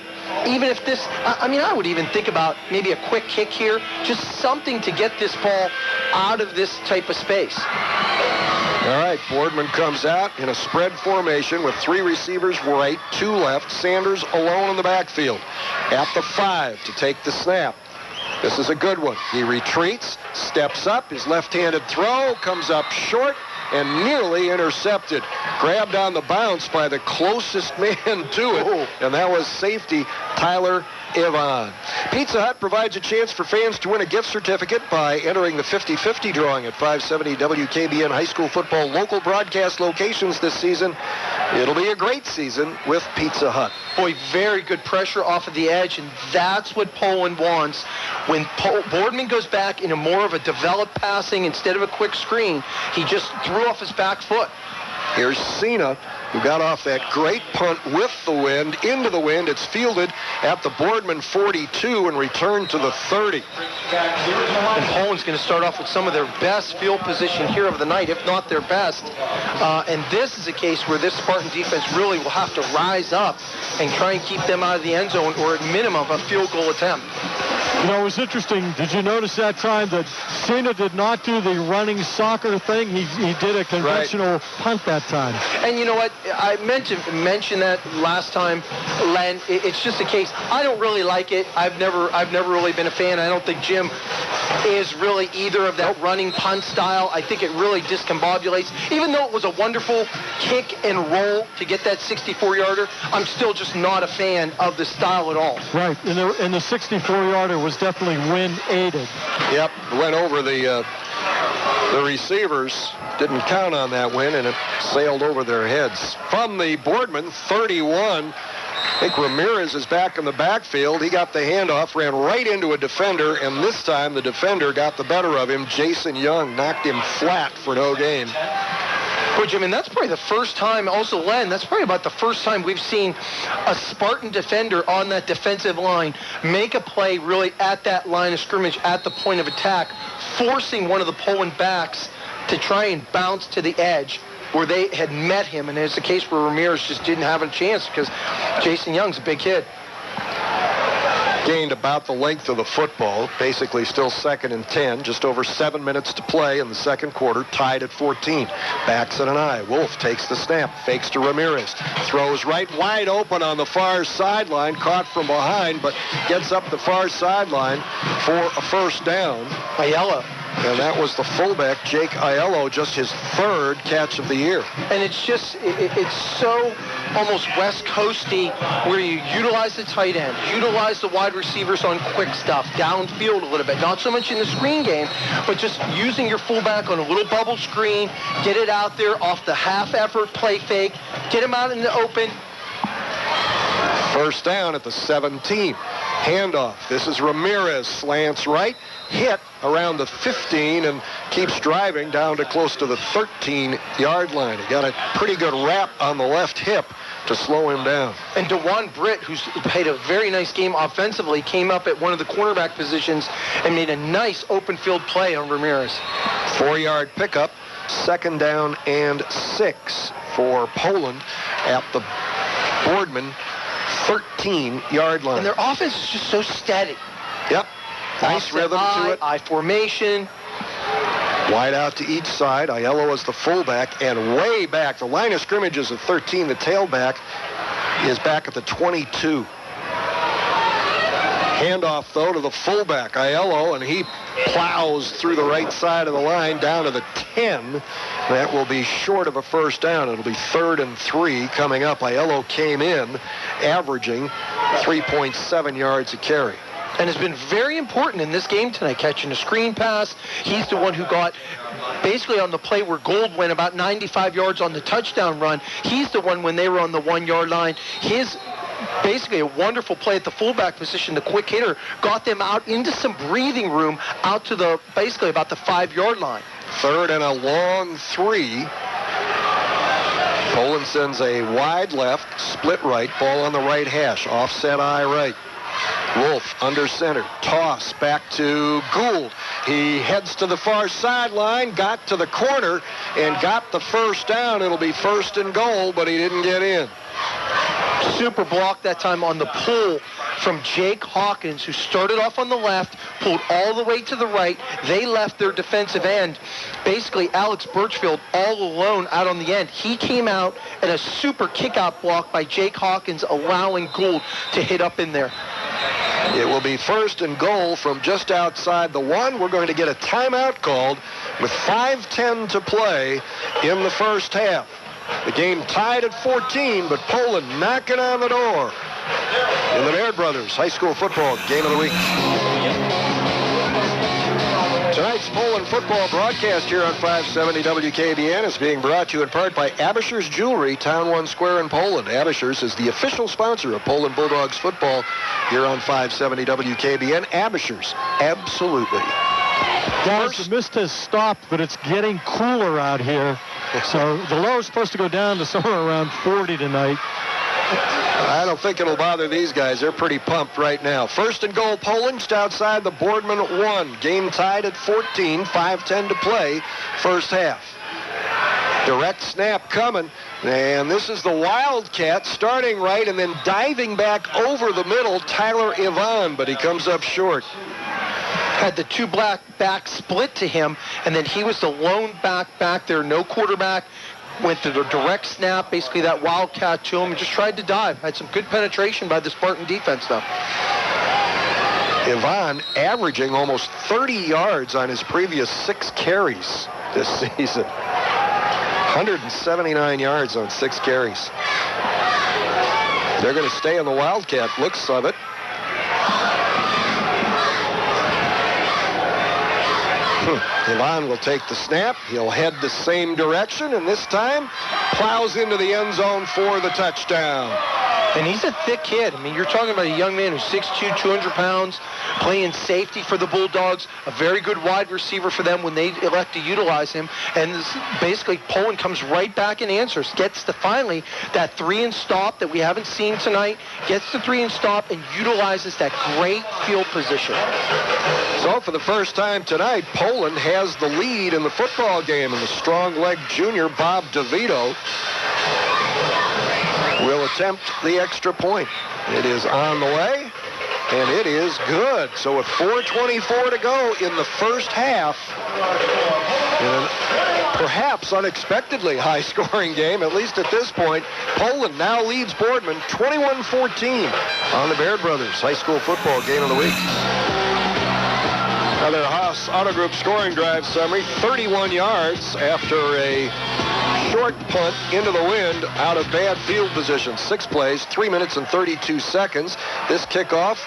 Even if this, I would even think about maybe a quick kick here, just something to get this ball out of this type of space. All right, Boardman comes out in a spread formation with 3 receivers right, 2 left. Sanders alone in the backfield at the 5 to take the snap. This is a good one. He retreats, steps up, his left-handed throw comes up short and nearly intercepted. Grabbed on the bounce by the closest man to it, and that was safety Tyler Ivan. Pizza Hut provides a chance for fans to win a gift certificate by entering the 50-50 drawing at 570 WKBN high school football local broadcast locations this season. It'll be a great season with Pizza Hut. Boy, very good pressure off of the edge, and that's what Poland wants. When Boardman goes back into more of a developed passing instead of a quick screen, he just threw off his back foot. Here's Cena, who got off that great punt with the wind, into the wind. It's fielded at the Boardman 42 and returned to the 30. And Poland's going to start off with some of their best field position here of the night, if not their best. And this is a case where this Spartan defense really will have to rise up and try and keep them out of the end zone, or at minimum a field goal attempt. You know, it was interesting. Did you notice that time that Cena did not do the running soccer thing? He did a conventional punt that time. And you know what? I meant to mention that last time, Len. It's just a case. I don't really like it. I've never really been a fan. I don't think Jim is really either of that running punt style. I think it really discombobulates. Even though it was a wonderful kick and roll to get that 64-yarder, I'm still just not a fan of the style at all. Right. And the 64-yarder was definitely wind-aided. Yep. Went over the receivers. Didn't count on that win, and it sailed over their heads. From the Boardman 31, I think Ramirez is back in the backfield. He got the handoff, ran right into a defender, and this time the defender got the better of him. Jason Young knocked him flat for no gain. Well, Jim, and that's probably the first time, also Len, that's probably about the first time we've seen a Spartan defender on that defensive line make a play really at that line of scrimmage, at the point of attack, forcing one of the Poland backs to try and bounce to the edge where they had met him. And it's a case where Ramirez just didn't have a chance because Jason Young's a big kid. Gained about the length of the football, basically still 2nd and 10, just over 7 minutes to play in the second quarter, tied at 14. Backs at an eye. Wolf takes the snap, fakes to Ramirez, throws right wide open on the far sideline, caught from behind, but gets up the far sideline for a first down. Ayala And that was the fullback, Jake Aiello, just his third catch of the year. And it's just, it's so almost West Coasty, where you utilize the tight end, utilize the wide receivers on quick stuff, downfield a little bit. Not so much in the screen game, but just using your fullback on a little bubble screen, get it out there off the half-effort play fake, get him out in the open. First down at the 17. Handoff. This is Ramirez. Slants right. Hit around the 15 and keeps driving down to close to the 13-yard line. He got a pretty good wrap on the left hip to slow him down. And DeJuan Britt, who's played a very nice game offensively, came up at one of the cornerback positions and made a nice open field play on Ramirez. 4-yard pickup. Second down and 6 for Poland at the Boardman 13-yard line. And their offense is just so steady. Yep. Nice rhythm to it. I formation. Wide out to each side. Aiello is the fullback, and way back. The line of scrimmage is at 13. The tailback is back at the 22. Handoff, though, to the fullback, Aiello, and he plows through the right side of the line down to the 10. That will be short of a first down. It'll be 3rd and 3 coming up. Aiello came in averaging 3.7 yards a carry. And has been very important in this game tonight, catching a screen pass. He's the one who got basically on the play where Gold went about 95 yards on the touchdown run. He's the one when they were on the 1-yard line. His basically a wonderful play at the fullback position. The quick hitter got them out into some breathing room out to the basically about the 5-yard line. 3rd and a long 3. Poland sends a wide left, split right, ball on the right hash, offset eye right. Wolf under center, toss back to Gould. He heads to the far sideline, got to the corner, and got the first down. It'll be 1st and goal, but he didn't get in. Super block that time on the pull from Jake Hawkins, who started off on the left, pulled all the way to the right. They left their defensive end, basically Alex Birchfield, all alone out on the end. He came out and a super kick-out block by Jake Hawkins, allowing Gould to hit up in there. It will be 1st and goal from just outside the 1. We're going to get a timeout called with 5:10 to play in the first half. The game tied at 14, but Poland knocking on the door in the Baird Brothers High School Football Game of the Week. Tonight's Poland football broadcast here on 570 WKBN is being brought to you in part by Abisher's Jewelry, Town 1 Square in Poland. Abisher's is the official sponsor of Poland Bulldogs football here on 570 WKBN. Abisher's, absolutely. Guys, the mist has stopped, but it's getting cooler out here. So the low is supposed to go down to somewhere around 40 tonight. I don't think it'll bother these guys. They're pretty pumped right now. 1st and goal, Poland, just outside the Boardman 1. Game tied at 14, 5:10 to play, first half. Direct snap coming, and this is the Wildcat starting right and then diving back over the middle, Tyler Ivan, but he comes up short. Had the 2 black backs split to him, and then he was the lone back there, no quarterback. Went to the direct snap, basically that Wildcat to him, and just tried to dive. Had some good penetration by the Spartan defense, though. Ivan averaging almost 30 yards on his previous 6 carries this season. 179 yards on 6 carries. They're going to stay on the Wildcat, looks of it. Ivan will take the snap. He'll head the same direction, and this time plows into the end zone for the touchdown. And he's a thick kid. I mean, you're talking about a young man who's 6'2", 200 pounds, playing safety for the Bulldogs, a very good wide receiver for them when they elect to utilize him. And this, basically, Poland comes right back and answers, gets to finally that 3-and-stop that we haven't seen tonight, gets the 3-and-stop and utilizes that great field position. So for the first time tonight, Poland has the lead in the football game, and the strong-legged junior Bob DeVito will attempt the extra point. It is on the way, and it is good. So with 4:24 to go in the first half, in a perhaps unexpectedly high-scoring game, at least at this point, Poland now leads Boardman 21-14 on the Baird Brothers High School Football Game of the Week. Another Haas Auto Group scoring drive summary, 31 yards after a short punt into the wind out of bad field position. 6 plays, 3 minutes and 32 seconds. This kickoff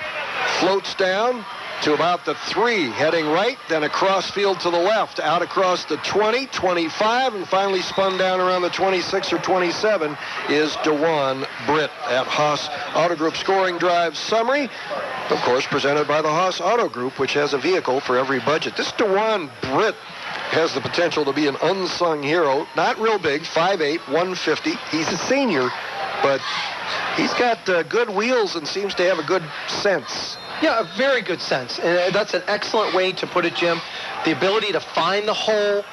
floats down to about the 3, heading right, then across field to the left, out across the 20, 25, and finally spun down around the 26 or 27 is DeJuan Britt at Haas Auto Group scoring drive summary. Of course, presented by the Haas Auto Group, which has a vehicle for every budget. This DeJuan Britt has the potential to be an unsung hero. Not real big, 5'8", 150. He's a senior, but he's got good wheels and seems to have a good sense. Yeah, a very good sense. And that's an excellent way to put it, Jim. The ability to find the hole,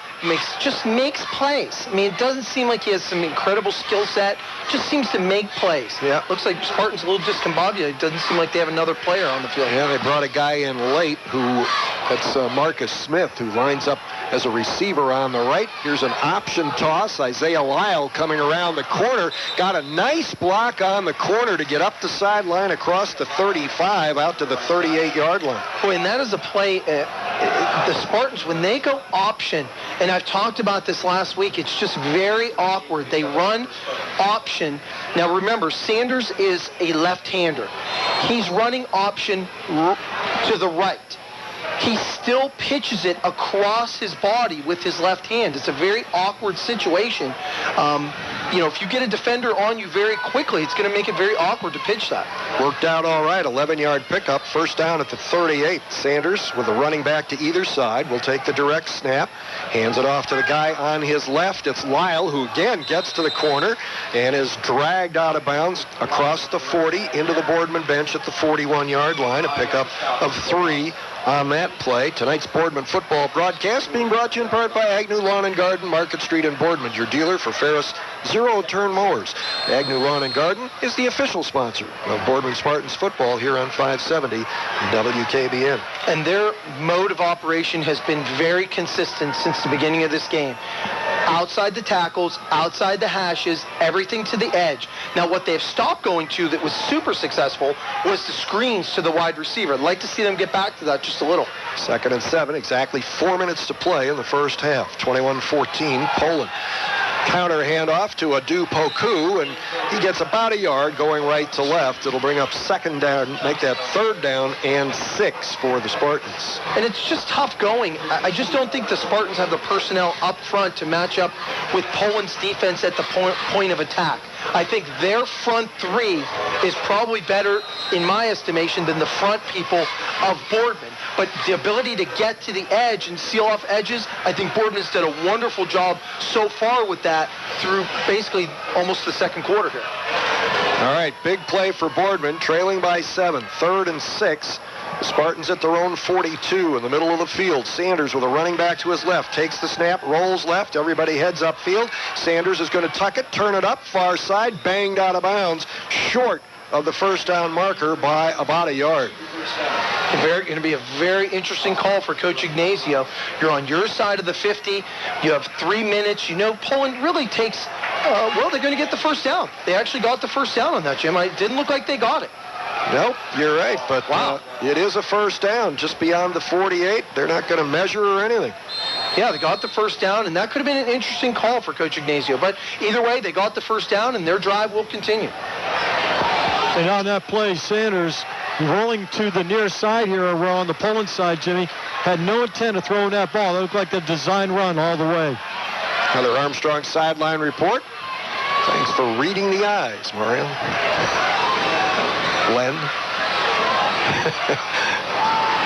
just makes plays. I mean, it doesn't seem like he has some incredible skill set. Just seems to make plays. Yeah. Looks like Spartans a little discombobulated. It doesn't seem like they have another player on the field. Yeah, they brought a guy in late that's Marcus Smith, who lines up as a receiver on the right. Here's an option toss. Isaiah Lyle coming around the corner. Got a nice block on the corner to get up the sideline across the 35 out to the 38-yard line. Boy, and that is a play. The Spartans, when they go option, and I've talked about this last week, it's just very awkward. They run option. Now remember, Sanders is a left-hander. He's running option to the right. He still pitches it across his body with his left hand. It's a very awkward situation. If you get a defender on you very quickly, it's going to make it very awkward to pitch that. Worked out all right. 11-yard pickup. First down at the 38. Sanders with a running back to either side will take the direct snap. Hands it off to the guy on his left. It's Lyle, who again gets to the corner and is dragged out of bounds across the 40 into the Boardman bench at the 41-yard line. A pickup of 3 on that play. Tonight's Boardman football broadcast being brought to you in part by Agnew Lawn and Garden, Market Street in Boardman, your dealer for Ferris zero-turn mowers. Agnew Lawn and Garden is the official sponsor of Boardman Spartans football here on 570 WKBN. And their mode of operation has been very consistent since the beginning of this game. Outside the tackles, outside the hashes, everything to the edge. Now, what they've stopped going to that was super successful was the screens to the wide receiver. I'd like to see them get back to that just a little. 2nd and 7, exactly 4 minutes to play in the first half. 21-14, Poland. Counter handoff to Adu Poku, and he gets about a yard going right to left. It'll bring up second down, make that 3rd down and 6 for the Spartans. And it's just tough going. I just don't think the Spartans have the personnel up front to match up with Poland's defense at the point of attack. I think their front 3 is probably better, in my estimation, than the front people of Boardman. But the ability to get to the edge and seal off edges, I think Boardman's done a wonderful job so far with that through basically almost the second quarter here. All right, big play for Boardman, trailing by 7, 3rd and 6. The Spartans at their own 42 in the middle of the field. Sanders with a running back to his left. Takes the snap, rolls left. Everybody heads upfield. Sanders is going to tuck it, turn it up, far side, banged out of bounds, short of the first down marker by about a yard. Going to be a very interesting call for Coach Ignazio. You're on your side of the 50. You have 3 minutes. Poland really takes, they're going to get the first down. They actually got the first down on that, Jim. It didn't look like they got it. Nope, you're right, but wow. It is a first down just beyond the 48. They're not going to measure or anything. Yeah, they got the first down, and that could have been an interesting call for Coach Ignazio. But either way, they got the first down, and their drive will continue. And on that play, Sanders rolling to the near side here, or on the Poland side, Jimmy, had no intent of throwing that ball. It looked like a design run all the way. Another Armstrong sideline report. Thanks for reading the eyes, Mario. Len.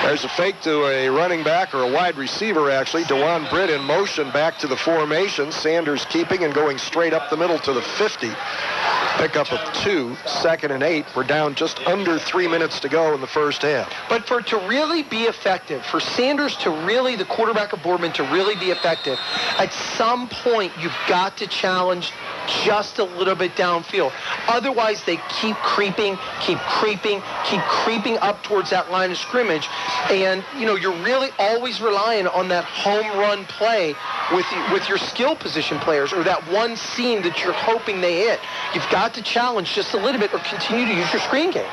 There's a fake to a running back or a wide receiver, actually. DeJuan Britt in motion back to the formation. Sanders keeping and going straight up the middle to the 50. Pickup of 2, 2nd and 8. We're down just under 3 minutes to go in the first half. But for it to really be effective, for Sanders to really, the quarterback of Boardman, to really be effective, at some point you've got to challenge just a little bit downfield. Otherwise, they keep creeping up towards that line of scrimmage. And, you're really always relying on that home run play with your skill position players, or that one seam that you're hoping they hit. You've got to challenge just a little bit or continue to use your screen game.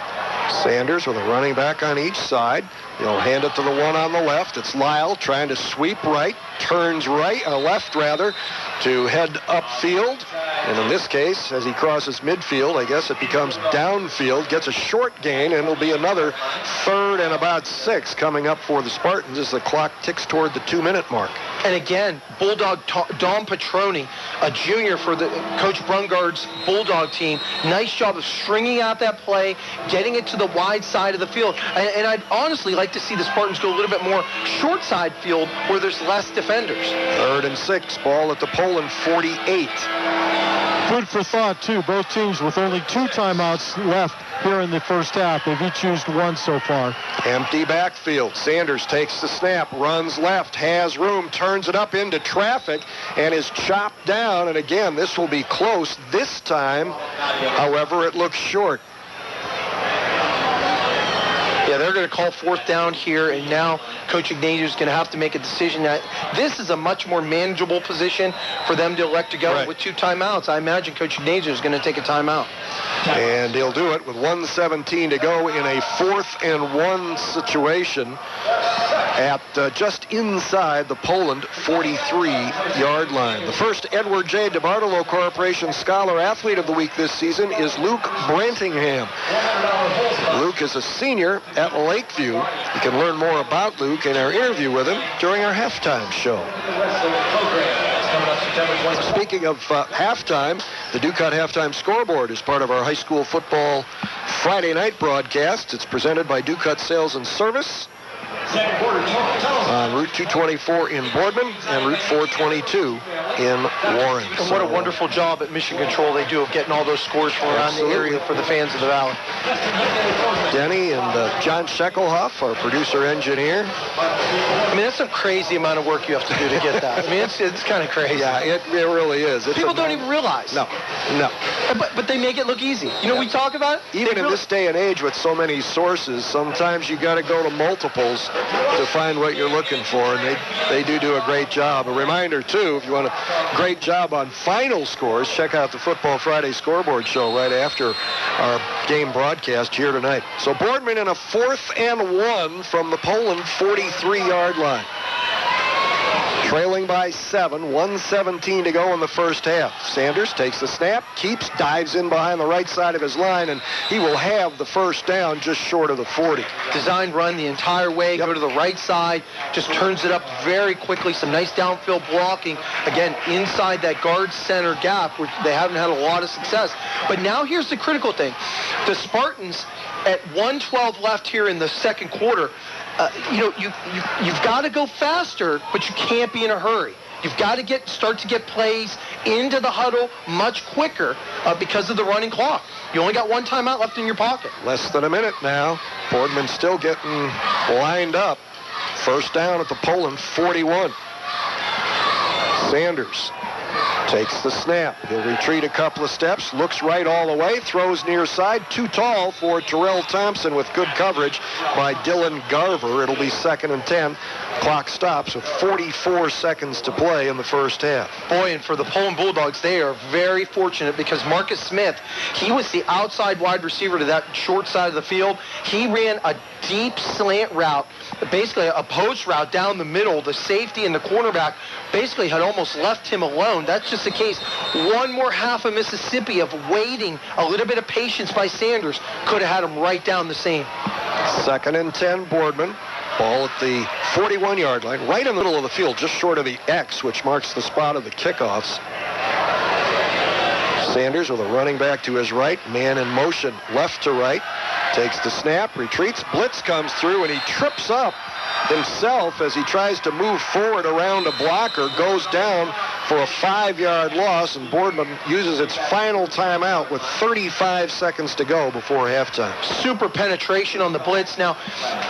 Sanders with a running back on each side. He'll hand it to the one on the left. It's Lyle trying to sweep right, turns left to head upfield. And in this case, as he crosses midfield, I guess it becomes downfield, gets a short gain, and it'll be another 3rd and about 6 coming up for the Spartans as the clock ticks toward the 2-minute mark. And again, Bulldog Dom Petroni, a junior for the Coach Brungard's Bulldog team. Nice job of stringing out that play, getting it to the wide side of the field. And I'd honestly like to see the Spartans go a little bit more short side field where there's less defenders. 3rd and 6, ball at the Poland 48. Food for thought, too. Both teams with only 2 timeouts left here in the first half. They've each used 1 so far. Empty backfield. Sanders takes the snap, runs left, has room, turns it up into traffic, and is chopped down. And again, this will be close this time. However, it looks short. Yeah, they're going to call 4th down here, and now Coach Ignatius is going to have to make a decision. This is a much more manageable position for them to elect to go with 2 timeouts. I imagine Coach Ignatius is going to take a timeout. And he'll do it with 1:17 to go in a 4th and 1 situation at just inside the Poland 43-yard line. The first Edward J. DeBartolo Corporation Scholar Athlete of the Week this season is Luke Brantingham. Luke is a senior at Lakeview. You can learn more about Luke in our interview with him during our halftime show. Speaking of halftime, the Ducat Halftime Scoreboard is part of our high school football Friday night broadcast. It's presented by Ducat Sales and Service on Route 224 in Boardman and Route 422 in Warren. And what a wonderful job at Mission Control they do of getting all those scores from around the area for the fans of the Valley. Denny and John Sheckelhoff, our producer-engineer. I mean, that's a crazy amount of work you have to do to get that. I mean, it's kind of crazy. Yeah, it really is. People don't even realize. No. But they make it look easy. You know, we talk about it. Even in this day and age with so many sources, sometimes you got to go to multiples to find what you're looking for, and they do a great job. A reminder, too, if you want a great job on final scores, check out the Football Friday Scoreboard show right after our game broadcast here tonight. So Boardman in a 4th and 1 from the Poland 43-yard line. Trailing by 7, 1:17 to go in the first half. Sanders takes the snap, dives in behind the right side of his line, and he will have the first down just short of the 40. Designed run the entire way, go to the right side, just turns it up very quickly. Some nice downfield blocking. Again, inside that guard center gap, where they haven't had a lot of success. But now here's the critical thing. The Spartans, at 1:12 left here in the second quarter, you've got to go faster, but you can't be in a hurry. You've got to start to get plays into the huddle much quicker because of the running clock. You only got 1 timeout left in your pocket. Less than a minute now. Boardman still getting lined up. First down at the Poland 41. Sanders takes the snap. He'll retreat a couple of steps, looks right all the way, throws near side. Too tall for Terrell Thompson with good coverage by Dylan Garver. It'll be 2nd and 10. Clock stops with 44 seconds to play in the first half. Boy, and for the Poland Bulldogs, they are very fortunate because Marcus Smith, he was the outside wide receiver to that short side of the field. He ran a deep slant route, basically a post route down the middle. The safety and the cornerback basically had almost left him alone. That's just the case. One more half of Mississippi of waiting, a little bit of patience by Sanders could have had him right down the seam. 2nd and 10, Boardman. Ball at the 41-yard line, right in the middle of the field, just short of the X, which marks the spot of the kickoffs. Sanders with a running back to his right, man in motion left to right, takes the snap, retreats, blitz comes through, and he trips up himself as he tries to move forward around a blocker, goes down for a 5-yard loss, and Boardman uses its final timeout with 35 seconds to go before halftime. Super penetration on the blitz. Now,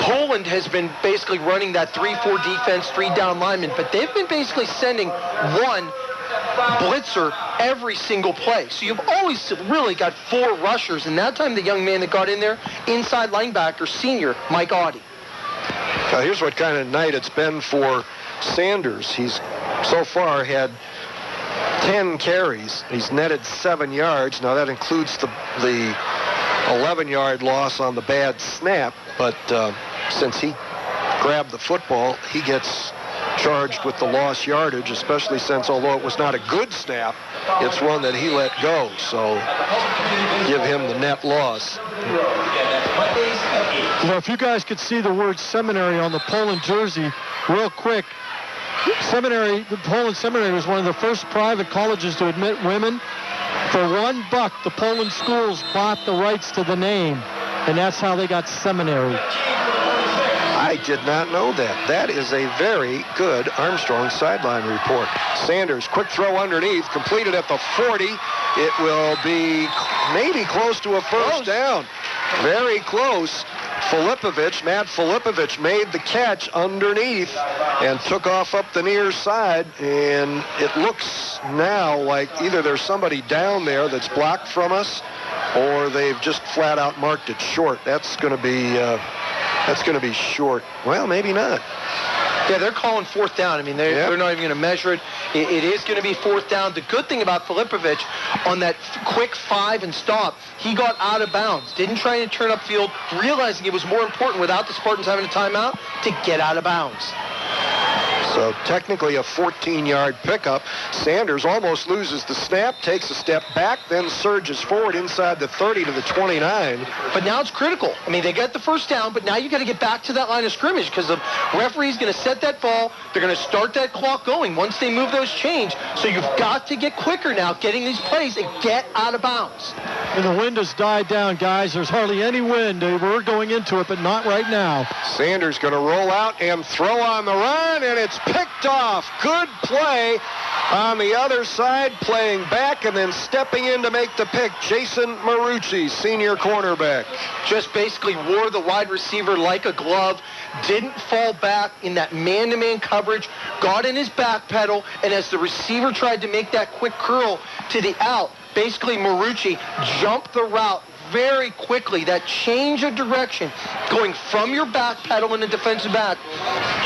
Poland has been basically running that 3-4 defense, 3 down linemen, but they've been basically sending one blitzer every single play. So you've always really got 4 rushers, and that time the young man that got in there, inside linebacker, senior Mike Audie. Now here's what kind of night it's been for Sanders. He's so far had 10 carries. He's netted 7 yards. Now that includes the 11-yard loss on the bad snap, but since he grabbed the football, he gets charged with the lost yardage, especially since, although it was not a good snap, it's one that he let go. So give him the net loss. You know, if you guys could see the word seminary on the Poland jersey real quick, the Poland Seminary was one of the first private colleges to admit women. For $1, the Poland schools bought the rights to the name, and that's how they got Seminary. I did not know that. That is a very good Armstrong sideline report. Sanders, quick throw underneath, completed at the 40. It will be maybe close to a first down. Very close. Matt Filipovich made the catch underneath and took off up the near side, and it looks now like either there's somebody down there that's blocked from us, or they've just flat out marked it short. That's going to be short. Well, maybe not. Yeah, they're calling fourth down. I mean, they're not even going to measure it. It is going to be fourth down. The good thing about Filipovich on that quick 5 and stop, he got out of bounds. Didn't try to turn upfield, realizing it was more important without the Spartans having a timeout to get out of bounds. So technically a 14-yard pickup. Sanders almost loses the snap, takes a step back, then surges forward inside the 30 to the 29. But now it's critical. I mean, they got the first down, but now you got to get back to that line of scrimmage because the referee's going to set that ball. They're going to start that clock going once they move those chains. So you've got to get quicker now getting these plays and get out of bounds. And the wind has died down, guys. There's hardly any wind. We're going into it, but not right now. Sanders going to roll out and throw on the run, and it's picked off. Good play on the other side, playing back and then stepping in to make the pick. Jason Marucci, senior cornerback. Just basically wore the wide receiver like a glove, didn't fall back in that man-to-man coverage, got in his back pedal, and as the receiver tried to make that quick curl to the out, basically Marucci jumped the route very quickly. That change of direction, going from your back pedal in the defensive back,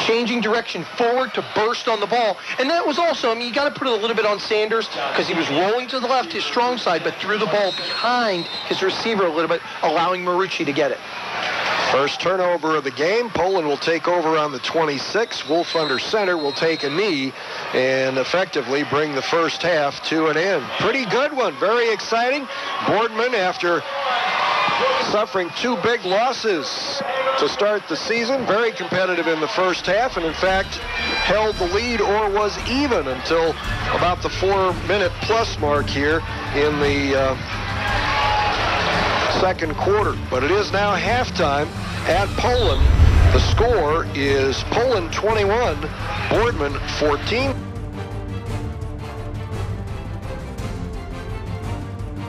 changing direction forward to burst on the ball. And that was also, I mean, you got to put it a little bit on Sanders because he was rolling to the left, his strong side, but threw the ball behind his receiver a little bit, allowing Marucci to get it. First turnover of the game. Poland will take over on the 26. Wolf under center will take a knee and effectively bring the first half to an end. Pretty good one. Very exciting. Boardman, after suffering 2 big losses to start the season, very competitive in the first half, and in fact held the lead or was even until about the 4-minute plus mark here in the second quarter. But it is now halftime at Poland. The score is Poland 21, Boardman 14.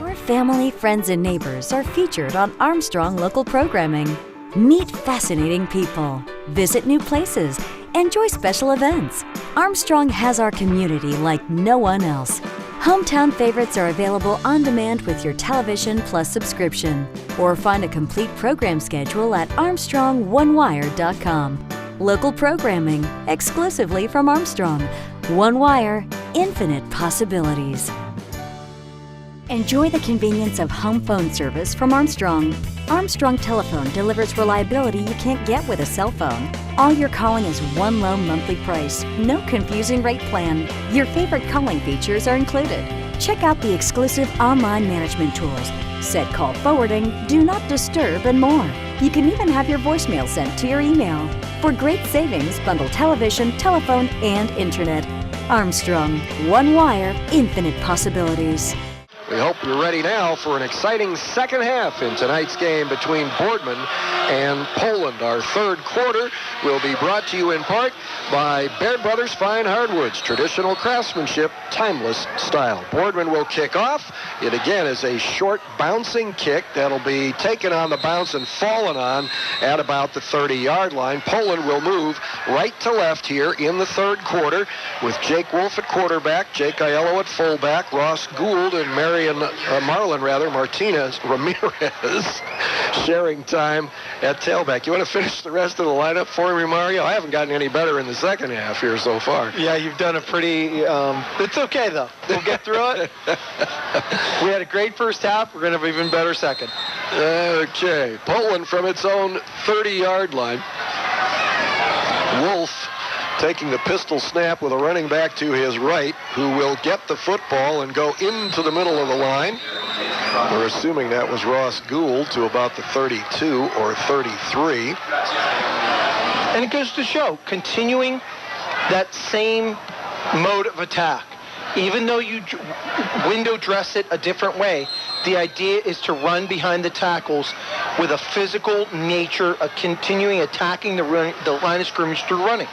Your family, friends, and neighbors are featured on Armstrong local programming. Meet fascinating people, visit new places, enjoy special events. Armstrong has our community like no one else. Hometown favorites are available on demand with your television plus subscription, or find a complete program schedule at ArmstrongOneWire.com. Local programming exclusively from Armstrong. One Wire, infinite possibilities. Enjoy the convenience of home phone service from Armstrong. Armstrong Telephone delivers reliability you can't get with a cell phone. All your calling is one low monthly price, no confusing rate plan. Your favorite calling features are included. Check out the exclusive online management tools, set call forwarding, do not disturb, and more. You can even have your voicemail sent to your email. For great savings, bundle television, telephone, and internet. Armstrong, One Wire, infinite possibilities. We hope you're ready now for an exciting second half in tonight's game between Boardman and Poland. Our third quarter will be brought to you in part by Baird Brothers Fine Hardwoods, traditional craftsmanship, timeless style. Boardman will kick off. It again is a short bouncing kick that'll be taken on the bounce and fallen on at about the 30-yard line. Poland will move right to left here in the third quarter with Jake Wolf at quarterback, Jake Aiello at fullback, Ross Gould and Martinez Ramirez sharing time at tailback. You want to finish the rest of the lineup for me, Mario? I haven't gotten any better in the second half here so far. Yeah, you've done a pretty, it's okay though. We'll get through it. We had a great first half. We're going to have an even better second. Okay, Poland from its own 30-yard line. Wolf taking the pistol snap with a running back to his right, who will get the football and go into the middle of the line. We're assuming that was Ross Gould to about the 32 or 33. And it goes to show, continuing that same mode of attack. Even though you window dress it a different way, the idea is to run behind the tackles with a physical nature of continuing attacking the line of scrimmage through running.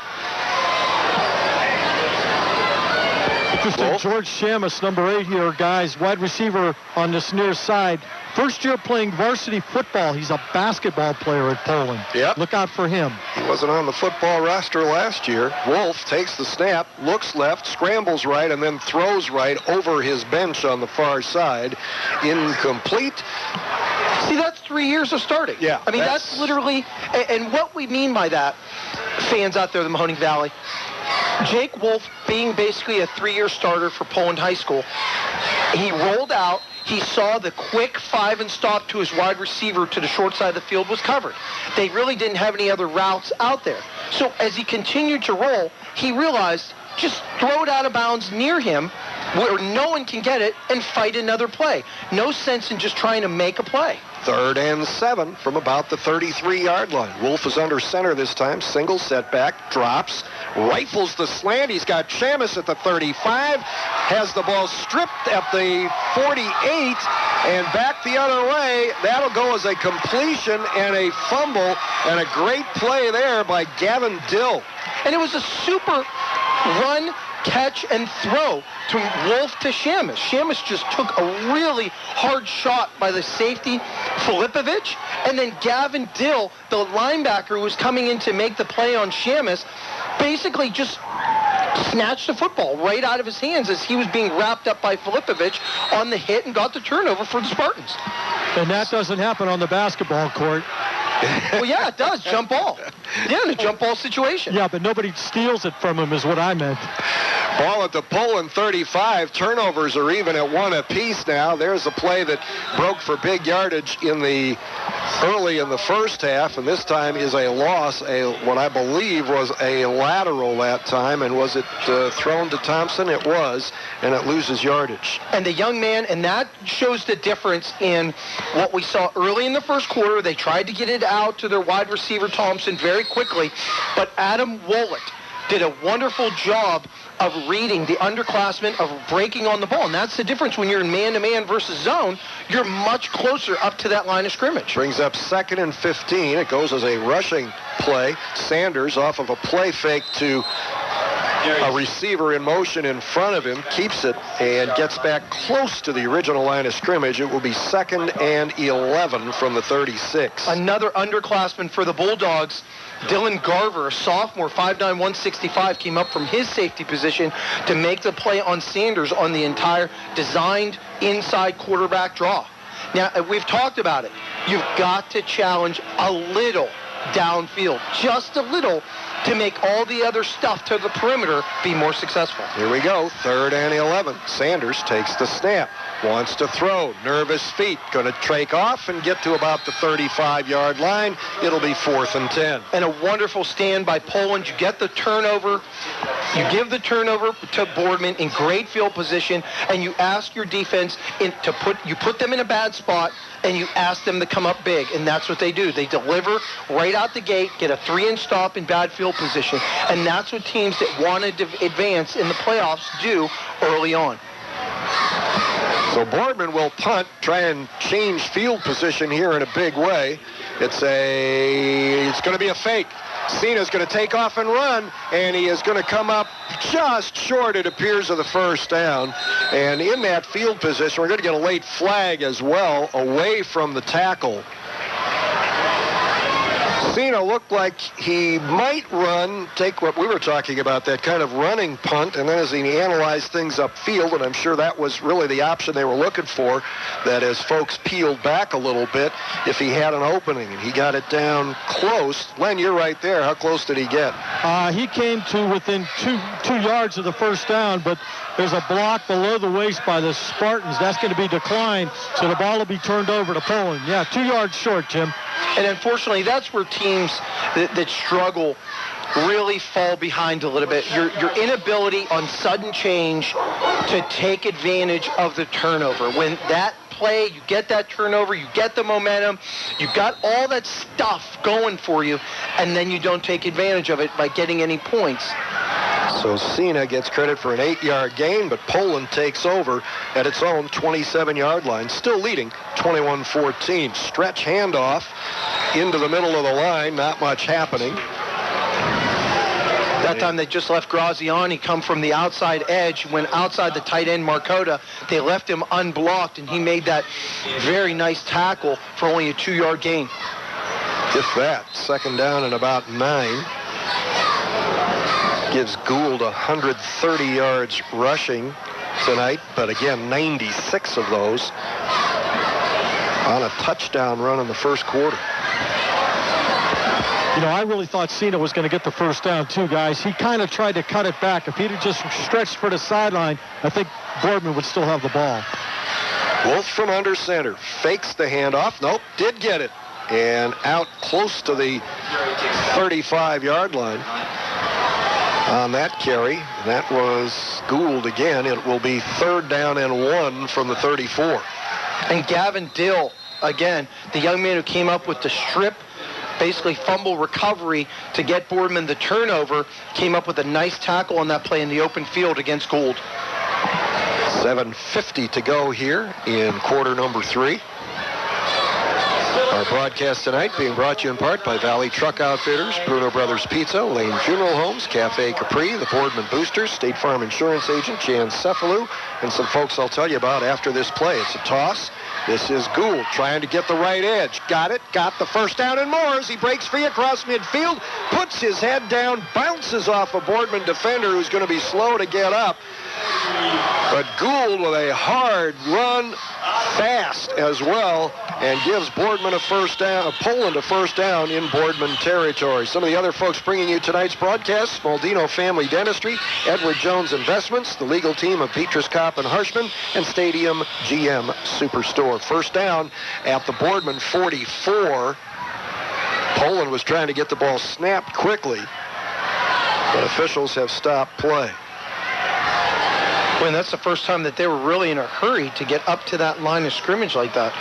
Interesting, George Shamus, number 8 here, guys, wide receiver on this near side. First year playing varsity football. He's a basketball player at Poland. Yep. Look out for him. He wasn't on the football roster last year. Wolf takes the snap, looks left, scrambles right, and then throws right over his bench on the far side. Incomplete. See, that's 3 years of starting. Yeah. I mean, that's literally, and what we mean by that, fans out there in the Mahoning Valley, Jake Wolf being basically a 3-year starter for Poland High School, he rolled out, he saw the quick 5 and stop to his wide receiver to the short side of the field was covered. They really didn't have any other routes out there. So as he continued to roll, he realized just throw it out of bounds near him where no one can get it and fight another play. No sense in just trying to make a play. 3rd and 7 from about the 33-yard line. Wolf is under center this time. Single setback, drops, rifles the slant. He's got Shamus at the 35, has the ball stripped at the 48, and back the other way. That'll go as a completion and a fumble, and a great play there by Gavin Dill. And it was a super run, catch, and throw to Wolf to Shamus. Shamus just took a really hard shot by the safety, Filipovic, and then Gavin Dill, the linebacker who was coming in to make the play on Shamus, basically just snatched the football right out of his hands as he was being wrapped up by Filipovic on the hit and got the turnover for the Spartans. And that doesn't happen on the basketball court. Well, yeah, it does. Jump ball. Yeah, in a jump ball situation. Yeah, but nobody steals it from him is what I meant. Ball at the Poland 35. Turnovers are even at 1 apiece now. There's a play that broke for big yardage early in the first half, and this time is a loss, what I believe was a lateral that time. And was it thrown to Thompson? It was, and it loses yardage. And the young man, and that shows the difference in what we saw early in the first quarter. They tried to get it out to their wide receiver Thompson very quickly, but Adam Wollett did a wonderful job of reading the underclassmen, of breaking on the ball. And that's the difference when you're in man-to-man versus zone. You're much closer up to that line of scrimmage. Brings up 2nd and 15. It goes as a rushing play. Sanders off of a play fake to a receiver in motion in front of him, keeps it and gets back close to the original line of scrimmage. It will be 2nd and 11 from the 36. Another underclassman for the Bulldogs, Dylan Garver, a sophomore, 5'9", 165, came up from his safety position to make the play on Sanders on the entire designed inside quarterback draw. Now, we've talked about it. You've got to challenge a little downfield, just a little, to make all the other stuff to the perimeter be more successful. Here we go, 3rd and 11. Sanders takes the snap, wants to throw, nervous feet, going to take off and get to about the 35-yard line. It'll be 4th and 10. And a wonderful stand by Poland. You get the turnover. You give the turnover to Boardman in great field position, and you ask your defense you put them in a bad spot, and you ask them to come up big, and that's what they do. They deliver right out the gate, get a 3-inch stop in bad field position, and that's what teams that want to advance in the playoffs do early on. So Boardman will punt, try and change field position here in a big way. It's going to be a fake. Cena's going to take off and run, and he is going to come up just short, it appears, of the first down. And in that field position, we're going to get a late flag as well, away from the tackle. Cena looked like he might run, take what we were talking about, that kind of running punt, and then as he analyzed things upfield, and I'm sure that was really the option they were looking for, that as folks peeled back a little bit, if he had an opening, and he got it down close. Len, you're right there. How close did he get? He came to within two yards of the first down, but there's a block below the waist by the Spartans. That's going to be declined, so the ball will be turned over to Poland. Yeah, 2 yards short, Jim. And unfortunately, that's where teams that struggle really fall behind a little bit. Your inability on sudden change to take advantage of the turnover. When that play, you get that turnover, you get the momentum, you've got all that stuff going for you, and then you don't take advantage of it by getting any points. So Cena gets credit for an 8-yard gain, but Poland takes over at its own 27-yard line, still leading 21-14. Stretch handoff into the middle of the line, not much happening. That time they just left Graziani come from the outside edge, went outside the tight end Marcotta. They left him unblocked, and he made that very nice tackle for only a 2-yard gain. If that, second down and about 9. Gives Gould 130 yards rushing tonight, but again, 96 of those on a touchdown run in the first quarter. You know, I really thought Cena was going to get the first down, too, guys. He kind of tried to cut it back. If he'd have just stretched for the sideline, I think Boardman would still have the ball. Wolf from under center. Fakes the handoff. Nope, did get it. And out close to the 35-yard line on that carry. That was Gould again. It will be 3rd down and 1 from the 34. And Gavin Dill, again, the young man who came up with the strip, basically fumble recovery to get Boardman the turnover, came up with a nice tackle on that play in the open field against Gould. 7:50 to go here in quarter number 3. Our broadcast tonight being brought to you in part by Valley Truck Outfitters, Bruno Brothers Pizza, Lane Funeral Homes, Cafe Capri, the Boardman Boosters, State Farm Insurance Agent Jan Cefalu, and some folks I'll tell you about after this play. It's a toss. This is Gould trying to get the right edge. Got it. Got the first down and more as he breaks free across midfield, puts his head down, bounces off a Boardman defender who's going to be slow to get up. But Gould with a hard run, fast as well, and gives Boardman a first down, Poland a first down in Boardman territory. Some of the other folks bringing you tonight's broadcast: Smaldino Family Dentistry, Edward Jones Investments, the legal team of Petrus, Kopp, and Harshman, and Stadium GM Superstore. First down at the Boardman 44. Poland was trying to get the ball snapped quickly, but officials have stopped play. And that's the first time that they were really in a hurry to get up to that line of scrimmage like that.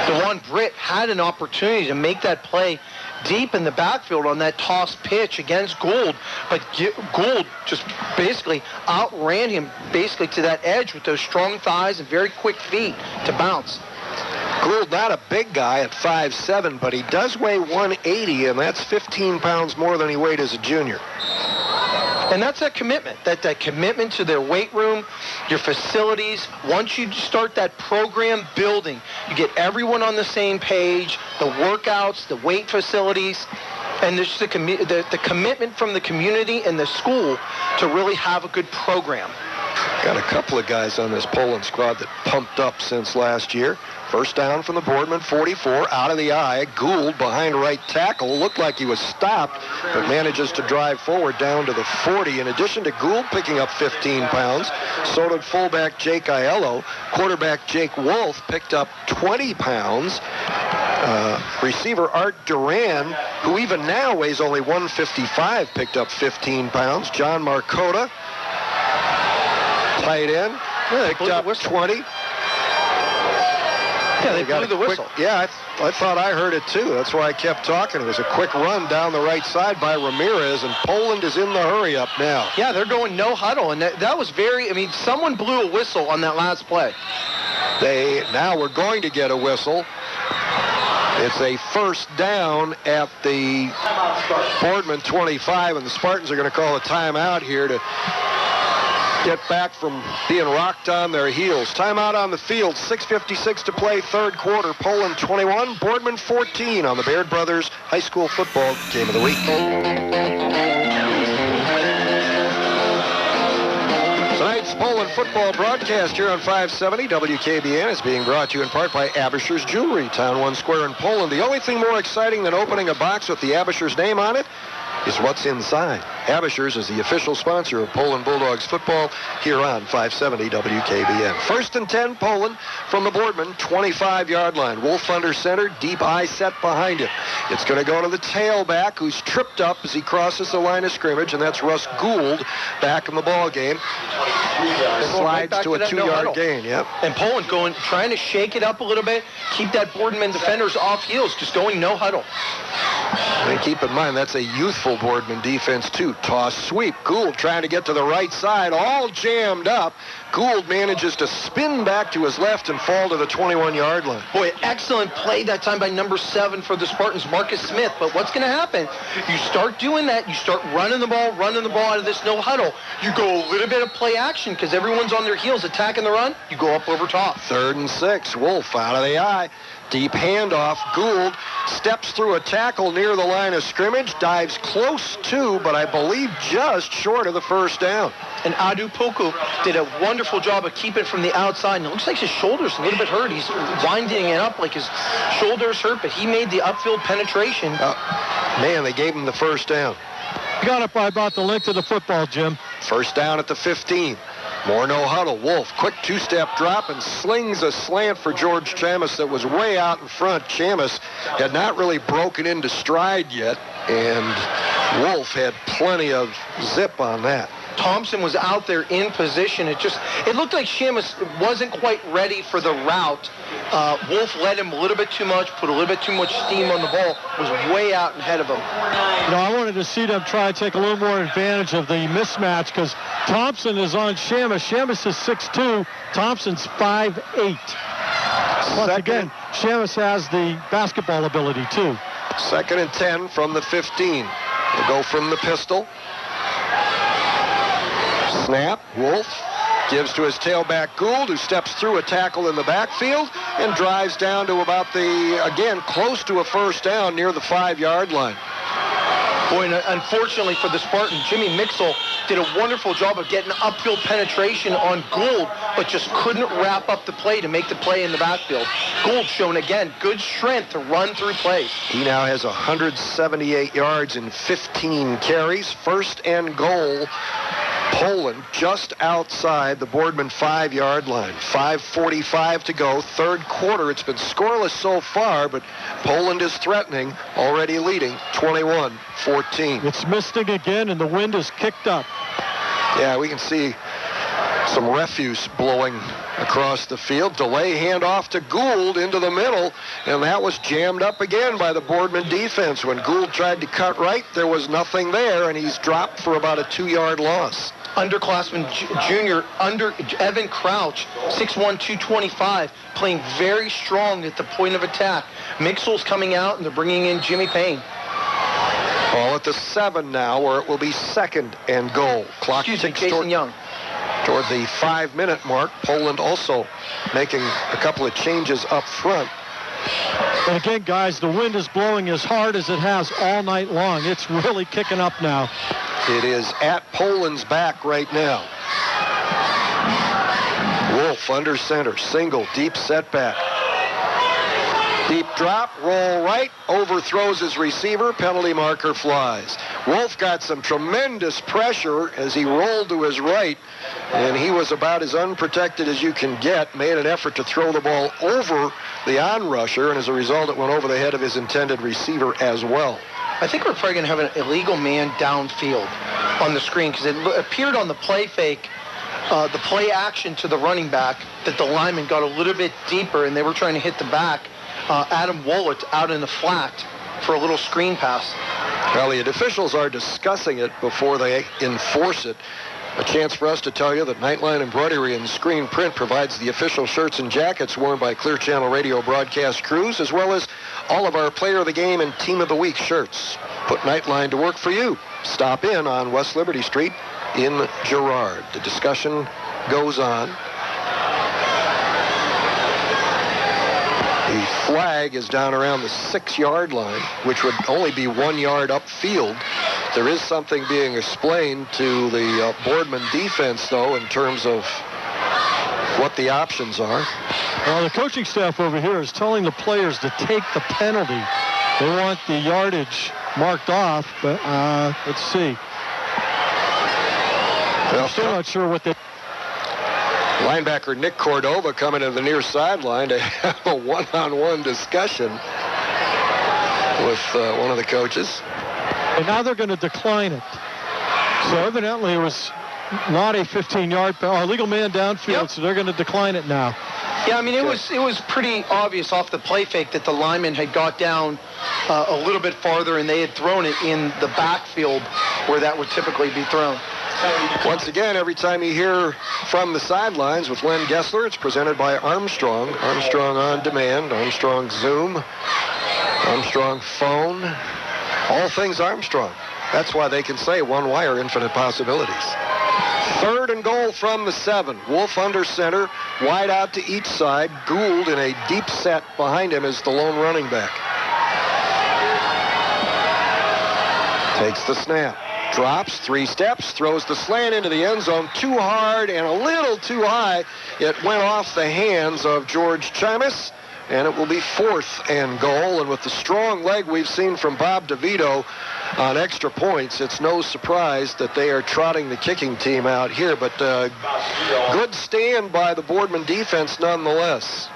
DeJuan Britt had an opportunity to make that play deep in the backfield on that toss pitch against Gould, but Gould just basically outran him basically to that edge with those strong thighs and very quick feet to bounce. Gould, not a big guy at 5'7", but he does weigh 180, and that's 15 pounds more than he weighed as a junior. And that's that commitment, that commitment to their weight room, your facilities. Once you start that program building, you get everyone on the same page, the workouts, the weight facilities, and there's the commitment from the community and the school to really have a good program. Got a couple of guys on this Poland squad that pumped up since last year. First down from the Boardman 44, out of the eye. Gould behind right tackle. Looked like he was stopped, but manages to drive forward down to the 40. In addition to Gould picking up 15 pounds, so did fullback Jake Aiello. Quarterback Jake Wolf picked up 20 pounds. Receiver Art Duran, who even now weighs only 155, picked up 15 pounds. John Marcotta, tight end, picked up 20. Yeah, they blew the whistle. Yeah, I thought I heard it too. That's why I kept talking. It was a quick run down the right side by Ramirez, and Poland is in the hurry up now. Yeah, they're going no huddle, and that was someone blew a whistle on that last play. Now we're going to get a whistle. It's a first down at the Boardman 25, and the Spartans are going to call a timeout here to get back from being rocked on their heels. Timeout on the field, 6:56 to play, third quarter. Poland 21, Boardman 14 on the Baird Brothers High School Football Game of the Week. Tonight's Poland football broadcast here on 570 WKBN is being brought to you in part by Abisher's Jewelry, Town 1 Square in Poland. The only thing more exciting than opening a box with the Abisher's name on it is what's inside. Abisher's is the official sponsor of Poland Bulldogs football here on 570 WKBN. First and 10, Poland from the Boardman 25-yard line. Wolf under center, deep I set behind him. It's going to go to the tailback, who's tripped up as he crosses the line of scrimmage, and that's Russ Gould back in the ball game. Slides right to a 2-yard gain. Yep. And Poland trying to shake it up a little bit, keep that Boardman defenders off heels, just going no huddle. And keep in mind, that's a youthful Boardman defense, too. Toss sweep. Gould trying to get to the right side, all jammed up. Gould manages to spin back to his left and fall to the 21-yard line. Boy, excellent play that time by number 7 for the Spartans, Marcus Smith. But what's going to happen? You start doing that. You start running the ball out of this no huddle. You go a little bit of play action because everyone's on their heels attacking the run. You go up over top. 3rd and 6. Wolf out of the eye. Deep handoff. Gould steps through a tackle near the line of scrimmage, dives close to, but I believe just short of the first down. And Adu Poku did a wonderful job of keeping it from the outside. And it looks like his shoulder's a little bit hurt. He's winding it up like his shoulder's hurt, but he made the upfield penetration. Man, they gave him the first down. Got it by about the length of the football, Jim. First down at the 15. More no huddle. Wolf, quick 2-step drop and slings a slant for George Chamis that was way out in front. Chamis had not really broken into stride yet, and Wolf had plenty of zip on that. Thompson was out there in position. It looked like Chamis wasn't quite ready for the route. Wolf led him a little bit too much, put a little bit too much steam on the ball, was way out ahead of him. I wanted to see them try to take a little more advantage of the mismatch because Thompson is on Chamis. Chamis is 6'2", Thompson's 5'8". Once again, Chamis has the basketball ability too. 2nd and 10 from the 15. We'll go from the pistol. Snap. Wolf gives to his tailback Gould, who steps through a tackle in the backfield and drives down to about close to a first down near the 5-yard line. Boy, and unfortunately for the Spartan, Jimmy Mixel did a wonderful job of getting upfield penetration on Gould, but just couldn't wrap up the play to make the play in the backfield. Gould showing, again, good strength to run through plays. He now has 178 yards in 15 carries. First and goal, Poland just outside the Boardman 5-yard line. 5:45 to go, third quarter. It's been scoreless so far, but Poland is threatening, already leading 21-14. It's misting again, and the wind is kicked up. Yeah, we can see some refuse blowing across the field. Delay handoff to Gould into the middle, and that was jammed up again by the Boardman defense. When Gould tried to cut right, there was nothing there, and he's dropped for about a 2-yard loss. Underclassman junior, Evan Crouch, 6'1", 225, playing very strong at the point of attack. Mixel's coming out, and they're bringing in Jimmy Payne. Ball at the 7 now, where it will be 2nd and goal. Clock ticks Jason Young. Toward the 5-minute mark. Poland also making a couple of changes up front. And again, guys, the wind is blowing as hard as it has all night long. It's really kicking up now. It is at Poland's back right now. Wolf under center, single, deep setback. Deep drop, roll right, overthrows his receiver, penalty marker flies. Wolf got some tremendous pressure as he rolled to his right, and he was about as unprotected as you can get, made an effort to throw the ball over the on-rusher, and as a result, it went over the head of his intended receiver as well. I think we're probably going to have an illegal man downfield on the screen because it appeared on the play fake, the play action to the running back, that the lineman got a little bit deeper and they were trying to hit the back. Adam Wollett out in the flat for a little screen pass. Well, the officials are discussing it before they enforce it. A chance for us to tell you that Nightline Embroidery and Screen Print provides the official shirts and jackets worn by Clear Channel Radio broadcast crews, as well as all of our Player of the Game and Team of the Week shirts. Put Nightline to work for you. Stop in on West Liberty Street in Girard. The discussion goes on. The flag is down around the 6-yard line, which would only be 1 yard upfield. There is something being explained to the Boardman defense, though, in terms of what the options are. Well, the coaching staff over here is telling the players to take the penalty. They want the yardage marked off, but let's see. I'm still not sure what they... Linebacker Nick Cordova coming to the near sideline to have a one-on-one discussion with one of the coaches. And now they're going to decline it. So evidently it was not a 15-yard legal man downfield, yep. So they're going to decline it now. Yeah, I mean, it was pretty obvious off the play fake that the lineman had got down a little bit farther, and they had thrown it in the backfield where that would typically be thrown. Once again, every time you hear from the sidelines with Len Gessler, it's presented by Armstrong. Armstrong On Demand, Armstrong Zoom, Armstrong Phone, all things Armstrong. That's why they can say one wire, infinite possibilities. 3rd and goal from the 7. Wolf under center, wide out to each side. Gould in a deep set behind him is the lone running back. Takes the snap. Drops, 3 steps, throws the slant into the end zone. Too hard and a little too high. It went off the hands of George Chimas, and it will be 4th and goal. And with the strong leg we've seen from Bob DeVito on extra points, it's no surprise that they are trotting the kicking team out here. But good stand by the Boardman defense nonetheless.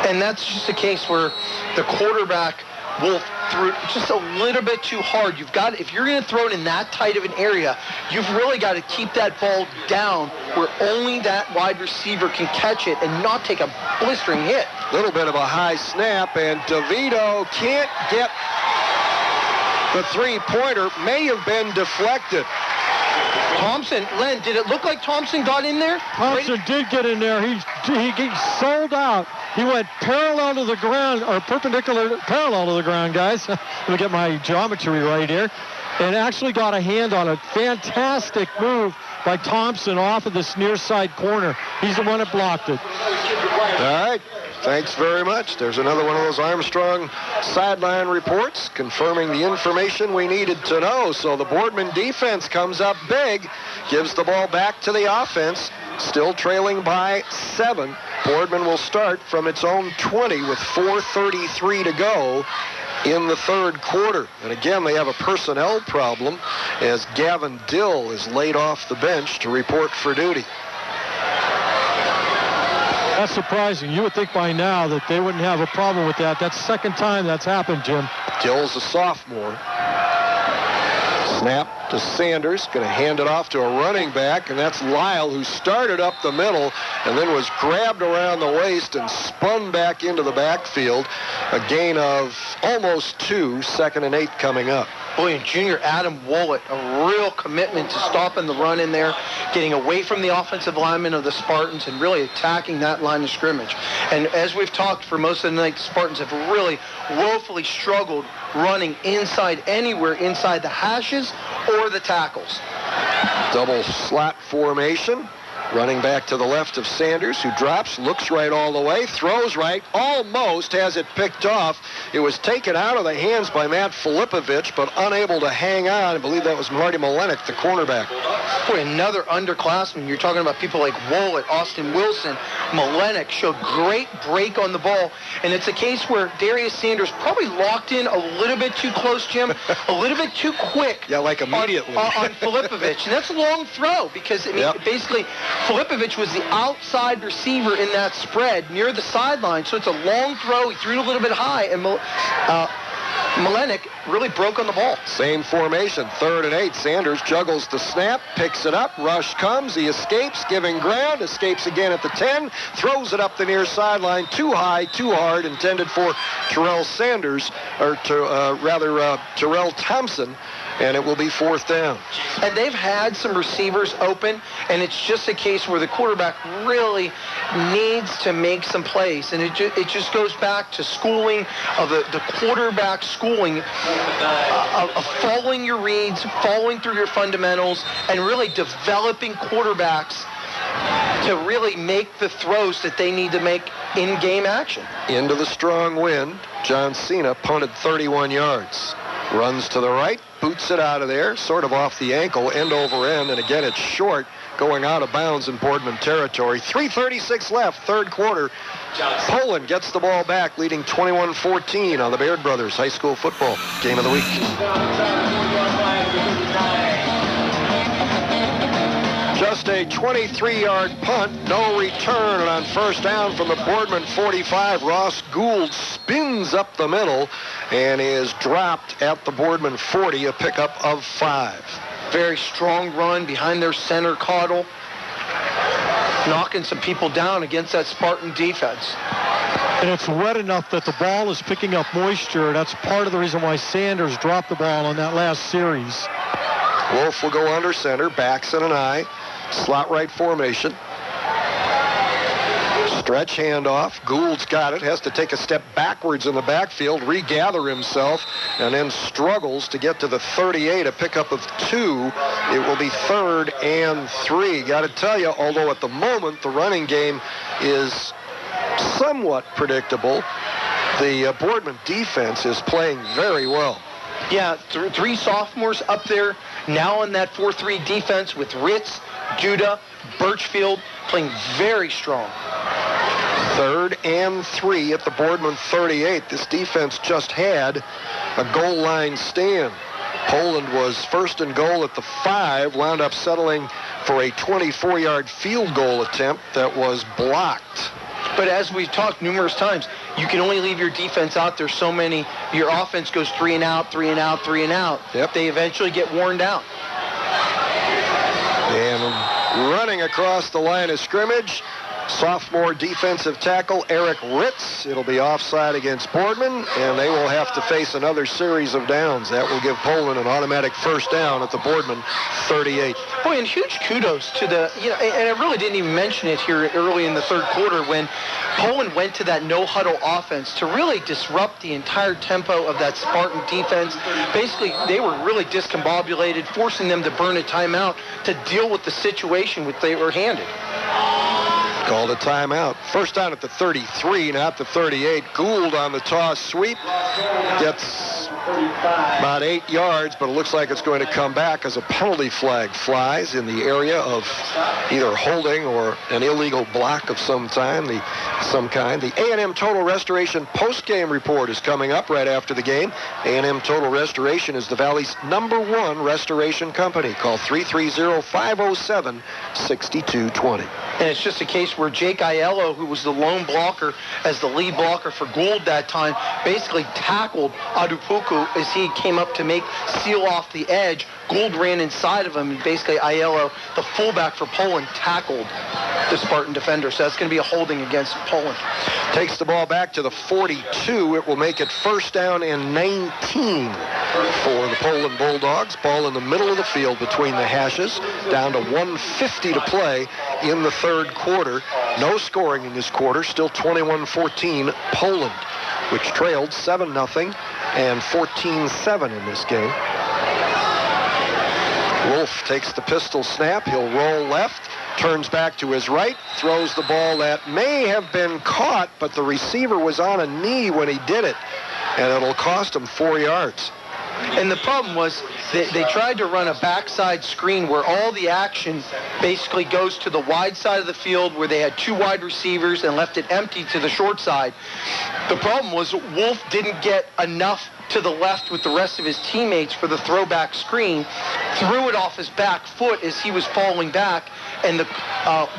And that's just a case where the quarterback Wolf threw it just a little bit too hard. If you're going to throw it in that tight of an area, you've really got to keep that ball down where only that wide receiver can catch it and not take a blistering hit. Little bit of a high snap, and DeVito can't get the 3-pointer. May have been deflected. Thompson, Len, did it look like Thompson got in there? Thompson did get in there. He sold out. He went parallel to the ground, or parallel to the ground, guys. Let me get my geometry right here. And actually got a hand on a fantastic move by Thompson off of this near side corner. He's the one that blocked it. All right. Thanks very much. There's another one of those Armstrong sideline reports confirming the information we needed to know. So the Boardman defense comes up big, gives the ball back to the offense, still trailing by 7. Boardman will start from its own 20 with 4:33 to go in the 3rd quarter. And again, they have a personnel problem as Gavin Dill is laid off the bench to report for duty. That's surprising. You would think by now that they wouldn't have a problem with that. That's the second time that's happened, Jim. Dill's a sophomore. Snap to Sanders, going to hand it off to a running back, and that's Lyle, who started up the middle and then was grabbed around the waist and spun back into the backfield. A gain of almost 2, 2nd and 8 coming up. Boy, and junior Adam Wollett, a real commitment to stopping the run in there, getting away from the offensive linemen of the Spartans and really attacking that line of scrimmage. And as we've talked for most of the night, the Spartans have really woefully struggled running inside, anywhere inside the hashes or the tackles. Double slot formation. Running back to the left of Sanders, who drops, looks right all the way, throws right, almost has it picked off. It was taken out of the hands by Matt Filipovich, but unable to hang on. I believe that was Marty Malenik, the cornerback. Boy, another underclassman. You're talking about people like Wollett, Austin Wilson, Malenik showed great break on the ball. And it's a case where Darius Sanders probably locked in a little bit too close, Jim, a little bit too quick. Yeah, like immediately. On Filipovich. And that's a long throw because, I mean, basically, Filipovich was the outside receiver in that spread near the sideline, so it's a long throw. He threw it a little bit high, and Malenik really broke on the ball. Same formation, 3rd and 8. Sanders juggles the snap, picks it up, rush comes, he escapes, giving ground, escapes again at the 10, throws it up the near sideline, too high, too hard, intended for Terrell Sanders, or Terrell Thompson, and it will be 4th down. And they've had some receivers open, and it's just a case where the quarterback really needs to make some plays. And it just goes back to schooling, of the quarterback schooling of following your reads, following through your fundamentals, and really developing quarterbacks to really make the throws that they need to make in game action. Into the strong wind, John Cena punted 31 yards. Runs to the right, boots it out of there, sort of off the ankle, end over end, and again it's short, going out of bounds in Boardman territory. 3:36 left, third quarter. Poland gets the ball back, leading 21-14 on the Baird Brothers High School Football Game of the Week. Just a 23-yard punt, no return, and on first down from the Boardman 45, Ross Gould spins up the middle and is dropped at the Boardman 40, a pickup of 5. Very strong run behind their center Caudle, knocking some people down against that Spartan defense. And it's wet enough that the ball is picking up moisture. That's part of the reason why Sanders dropped the ball on that last series. Wolf will go under center, backs in an eye, slot right formation. Stretch handoff. Gould's got it. Has to take a step backwards in the backfield, regather himself, and then struggles to get to the 38, a pickup of 2. It will be 3rd and 3. Got to tell you, although at the moment the running game is somewhat predictable, the Boardman defense is playing very well. Yeah, 3 sophomores up there now in that 4-3 defense with Ritz, Judah, Birchfield playing very strong. 3rd and 3 at the Boardman 38. This defense just had a goal line stand. Poland was 1st and goal at the 5, wound up settling for a 24-yard field goal attempt that was blocked. But as we've talked numerous times, you can only leave your defense out there so many. Your offense goes 3 and out, 3 and out, 3 and out. Yep. They eventually get worn down. And running across the line of scrimmage, sophomore defensive tackle Eric Ritz. It'll be offside against Boardman, and they will have to face another series of downs. That will give Poland an automatic first down at the Boardman 38. Boy, and huge kudos to the, and I really didn't even mention it here early in the third quarter when Poland went to that no-huddle offense to really disrupt the entire tempo of that Spartan defense. Basically, they were really discombobulated, forcing them to burn a timeout to deal with the situation which they were handed. Called a timeout. First down at the 33, not the 38. Gould on the toss sweep. Gets about 8 yards, but it looks like it's going to come back as a penalty flag flies in the area of either holding or an illegal block of some kind. The A&M Total Restoration post-game report is coming up right after the game. A&M Total Restoration is the Valley's #1 restoration company. Call 330-507-6220. And it's just a case where Jake Aiello, who was the lone blocker as the lead blocker for Gould that time, basically tackled Adupuku as he came up to seal off the edge. Gould ran inside of him, and basically Aiello, the fullback for Poland, tackled the Spartan defender. So that's going to be a holding against Poland. Takes the ball back to the 42. It will make it first down and 19 for the Poland Bulldogs. Ball in the middle of the field between the hashes. Down to 1:50 to play in the third quarter. No scoring in this quarter. Still 21-14 Poland, which trailed 7-0 and 14-7 in this game. Wolf takes the pistol snap. He'll roll left, turns back to his right, throws the ball that may have been caught, but the receiver was on a knee when he did it, and it'll cost him 4 yards. And the problem was they tried to run a backside screen where all the action basically goes to the wide side of the field where they had 2 wide receivers and left it empty to the short side. The problem was Wolf didn't get enough to the left with the rest of his teammates for the throwback screen, threw it off his back foot as he was falling back, and the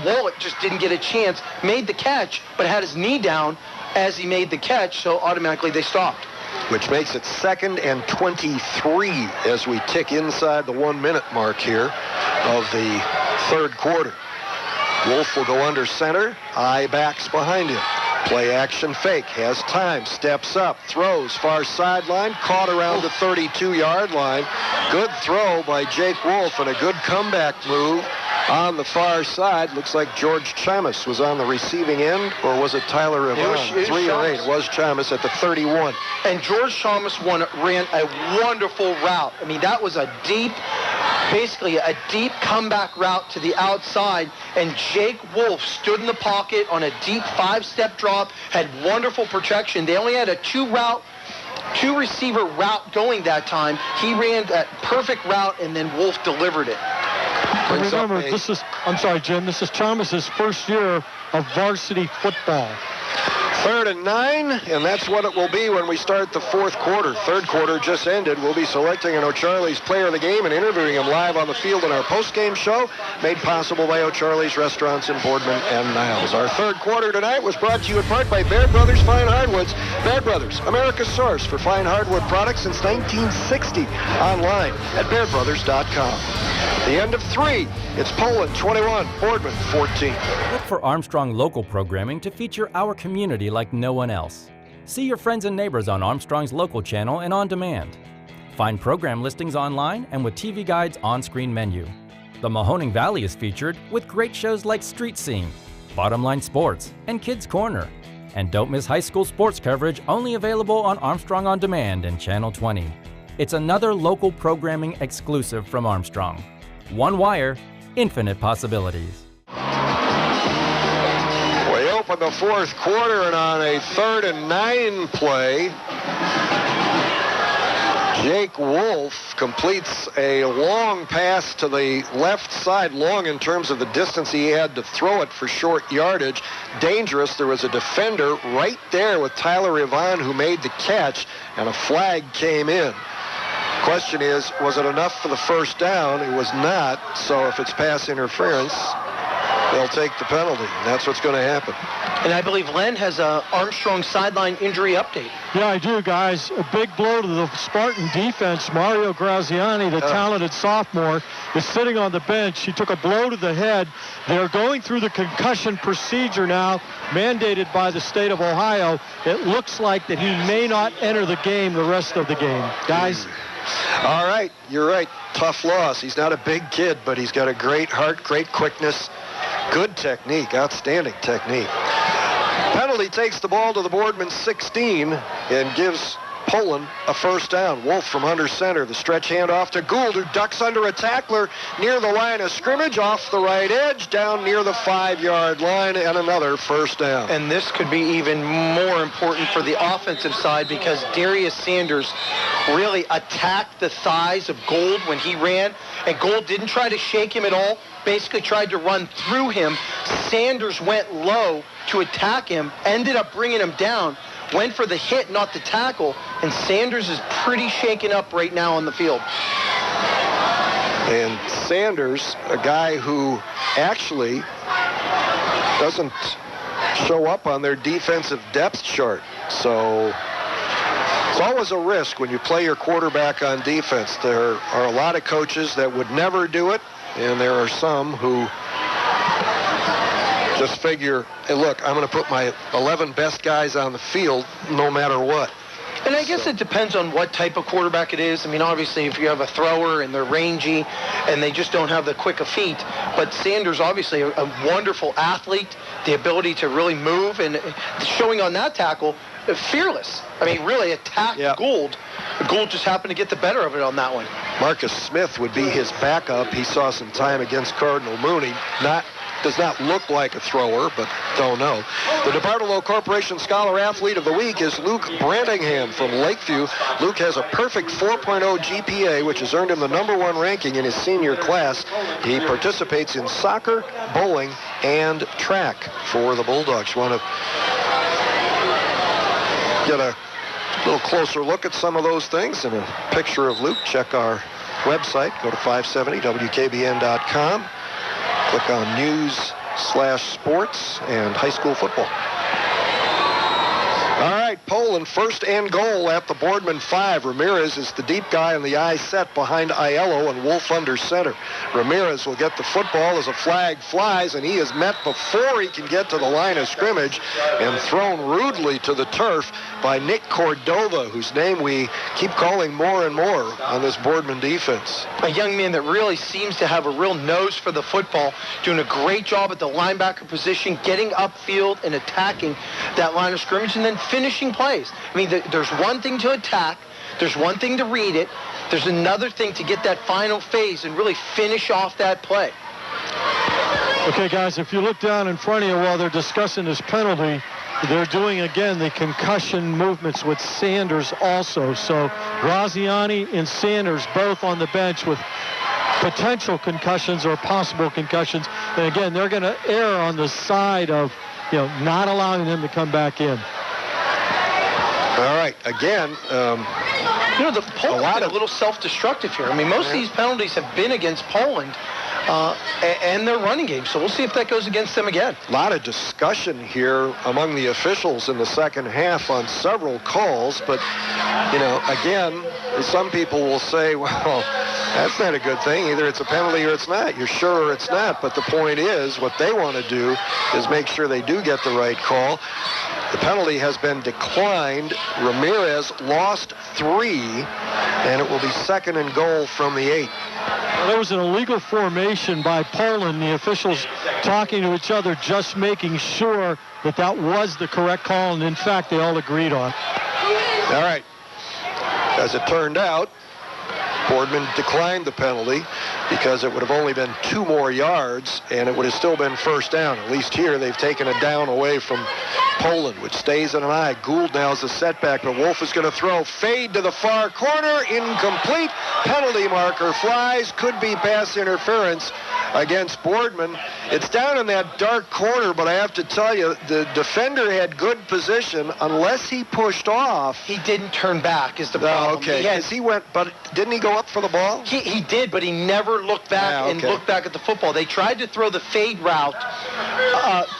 Wallet just didn't get a chance, made the catch, but had his knee down as he made the catch, so automatically they stopped. Which makes it 2nd and 23 as we tick inside the 1-minute mark here of the third quarter. Wolf will go under center, eye backs behind him. Play action fake, has time, steps up, throws, far sideline, caught around the 32-yard line. Good throw by Jake Wolf and a good comeback move On the far side, looks like George Chamis was on the receiving end, or was it Tyler Yvonne? 3 or 8. It was Chamis at the 31. And George Chamis ran a wonderful route. I mean, that was basically a deep comeback route to the outside, and Jake Wolf stood in the pocket on a deep 5-step drop, had wonderful protection. They only had a two-receiver route going that time. He ran that perfect route, and then Wolf delivered it. Remember, I'm sorry, Jim, this is Thomas's first year of varsity football. 3rd and 9, and that's what it will be when we start the 4th quarter. 3rd quarter just ended. We'll be selecting an O'Charlie's player of the game and interviewing him live on the field in our post-game show, made possible by O'Charlie's Restaurants in Boardman and Niles. Our 3rd quarter tonight was brought to you in part by Bear Brothers Fine Hardwoods. Bear Brothers, America's source for fine hardwood products since 1960. Online at bearbrothers.com. The end of 3. It's Poland 21, Boardman 14. Look for Armstrong local programming to feature our community like no one else. See your friends and neighbors on Armstrong's local channel and on demand. Find program listings online and with TV Guide's on-screen menu. The Mahoning Valley is featured with great shows like Street Scene, Bottom Line Sports, and Kids Corner. And don't miss high school sports coverage only available on Armstrong On Demand and Channel 20. It's another local programming exclusive from Armstrong. One wire, infinite possibilities. We open the 4th quarter, and on a 3rd and 9 play, Jake Wolf completes a long pass to the left side, long in terms of the distance he had to throw it for short yardage. Dangerous. There was a defender right there with Tyler Yvonne who made the catch, and a flag came in. Question is, was it enough for the first down? It was not, so if it's pass interference, they'll take the penalty. That's what's going to happen. And I believe Len has a Armstrong sideline injury update. Yeah, I do, guys. A big blow to the Spartan defense. Mario Graziani, the talented sophomore, is sitting on the bench. He took a blow to the head. They're going through the concussion procedure now, mandated by the state of Ohio. It looks like that he may not enter the game the rest of the game. Guys? All right, you're right. Tough loss. He's not a big kid, but he's got a great heart, great quickness, good technique, outstanding technique. Penalty takes the ball to the Boardman 16 and gives Poland a first down. Wolf from under center. The stretch handoff to Gould, who ducks under a tackler near the line of scrimmage, off the right edge, down near the 5-yard line, and another first down. And this could be even more important for the offensive side because Darius Sanders really attacked the thighs of Gould when he ran, and Gould didn't try to shake him at all, basically tried to run through him. Sanders went low to attack him, ended up bringing him down, went for the hit, not the tackle, and Sanders is pretty shaken up right now on the field. And Sanders, a guy who actually doesn't show up on their defensive depth chart. So it's always a risk when you play your quarterback on defense. There are a lot of coaches that would never do it, and there are some who just figure, hey, look, I'm going to put my 11 best guys on the field no matter what. And I guess it depends on what type of quarterback it is. I mean, obviously, if you have a thrower and they're rangy and they just don't have the quick of feet. But Sanders, obviously, a wonderful athlete, the ability to really move, and showing on that tackle, fearless. I mean, really attacked Gould. Gould just happened to get the better of it on that one. Marcus Smith would be his backup. He saw some time against Cardinal Mooney. Does not look like a thrower, but don't know. The Departolo Corporation Scholar Athlete of the Week is Luke Brantingham from Lakeview. Luke has a perfect 4.0 GPA, which has earned him the #1 ranking in his senior class. He participates in soccer, bowling, and track for the Bulldogs. You want to get a little closer look at some of those things and a picture of Luke, check our website. Go to 570wkbn.com. Click on News/Sports and High School Football. All right, Poland. First and goal at the Boardman 5. Ramirez is the deep guy in the I set behind Aiello and Wolf under center. Ramirez will get the football as a flag flies, and he is met before he can get to the line of scrimmage and thrown rudely to the turf by Nick Cordova, whose name we keep calling more and more on this Boardman defense. A young man that really seems to have a real nose for the football, doing a great job at the linebacker position, getting upfield and attacking that line of scrimmage and then finishing plays. I mean, there's one thing to attack, there's one thing to read it, there's another thing to get that final phase and really finish off that play. Okay, guys, if you look down in front of you while they're discussing this penalty, they're doing, again, the concussion movements with Sanders also. So Graziani and Sanders both on the bench with potential concussions or possible concussions. And, again, they're going to err on the side of, not allowing them to come back in. All right, again, the Poland a little self-destructive here. I mean, most of these penalties have been against Poland and their running game. So we'll see if that goes against them again. A lot of discussion here among the officials in the second half on several calls. But, again, some people will say, well, that's not a good thing. Either it's a penalty or it's not. You're sure or it's not. But the point is, what they want to do is make sure they do get the right call. The penalty has been declined. Ramirez lost 3, and it will be second and goal from the 8. There was an illegal formation by Poland. The officials talking to each other, just making sure that that was the correct call, and in fact, they all agreed on. All right. As it turned out, Boardman declined the penalty because it would have only been 2 more yards, and it would have still been first down. At least here, they've taken it down away from Poland, which stays in an eye. Gould now is a setback, but Wolf is going to throw. Fade to the far corner. Incomplete. Penalty marker flies. Could be pass interference against Boardman. It's down in that dark corner, but I have to tell you, the defender had good position unless he pushed off. He didn't turn back is the problem. Okay, he went, but didn't he go up for the ball? He did, but he never looked back and looked back at the football. They tried to throw the fade route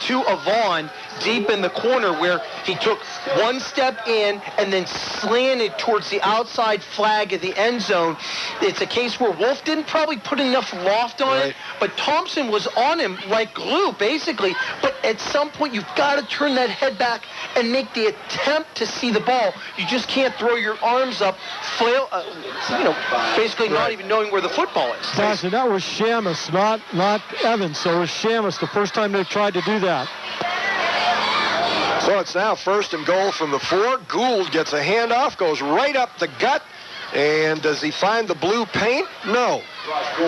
to Avon deep in the corner where he took one step in and then slanted towards the outside flag of the end zone. It's a case where Wolf didn't probably put enough loft on it, but Thompson was on him like glue, basically. But at some point, you've got to turn that head back and make the attempt to see the ball. You just can't throw your arms up, flail, basically not even knowing where the football is. Guys, and that was Shamus, not Evans. So it was Shamus the first time they tried to do that. So it's now first and goal from the 4. Gould gets a handoff, goes right up the gut. And does he find the blue paint? No.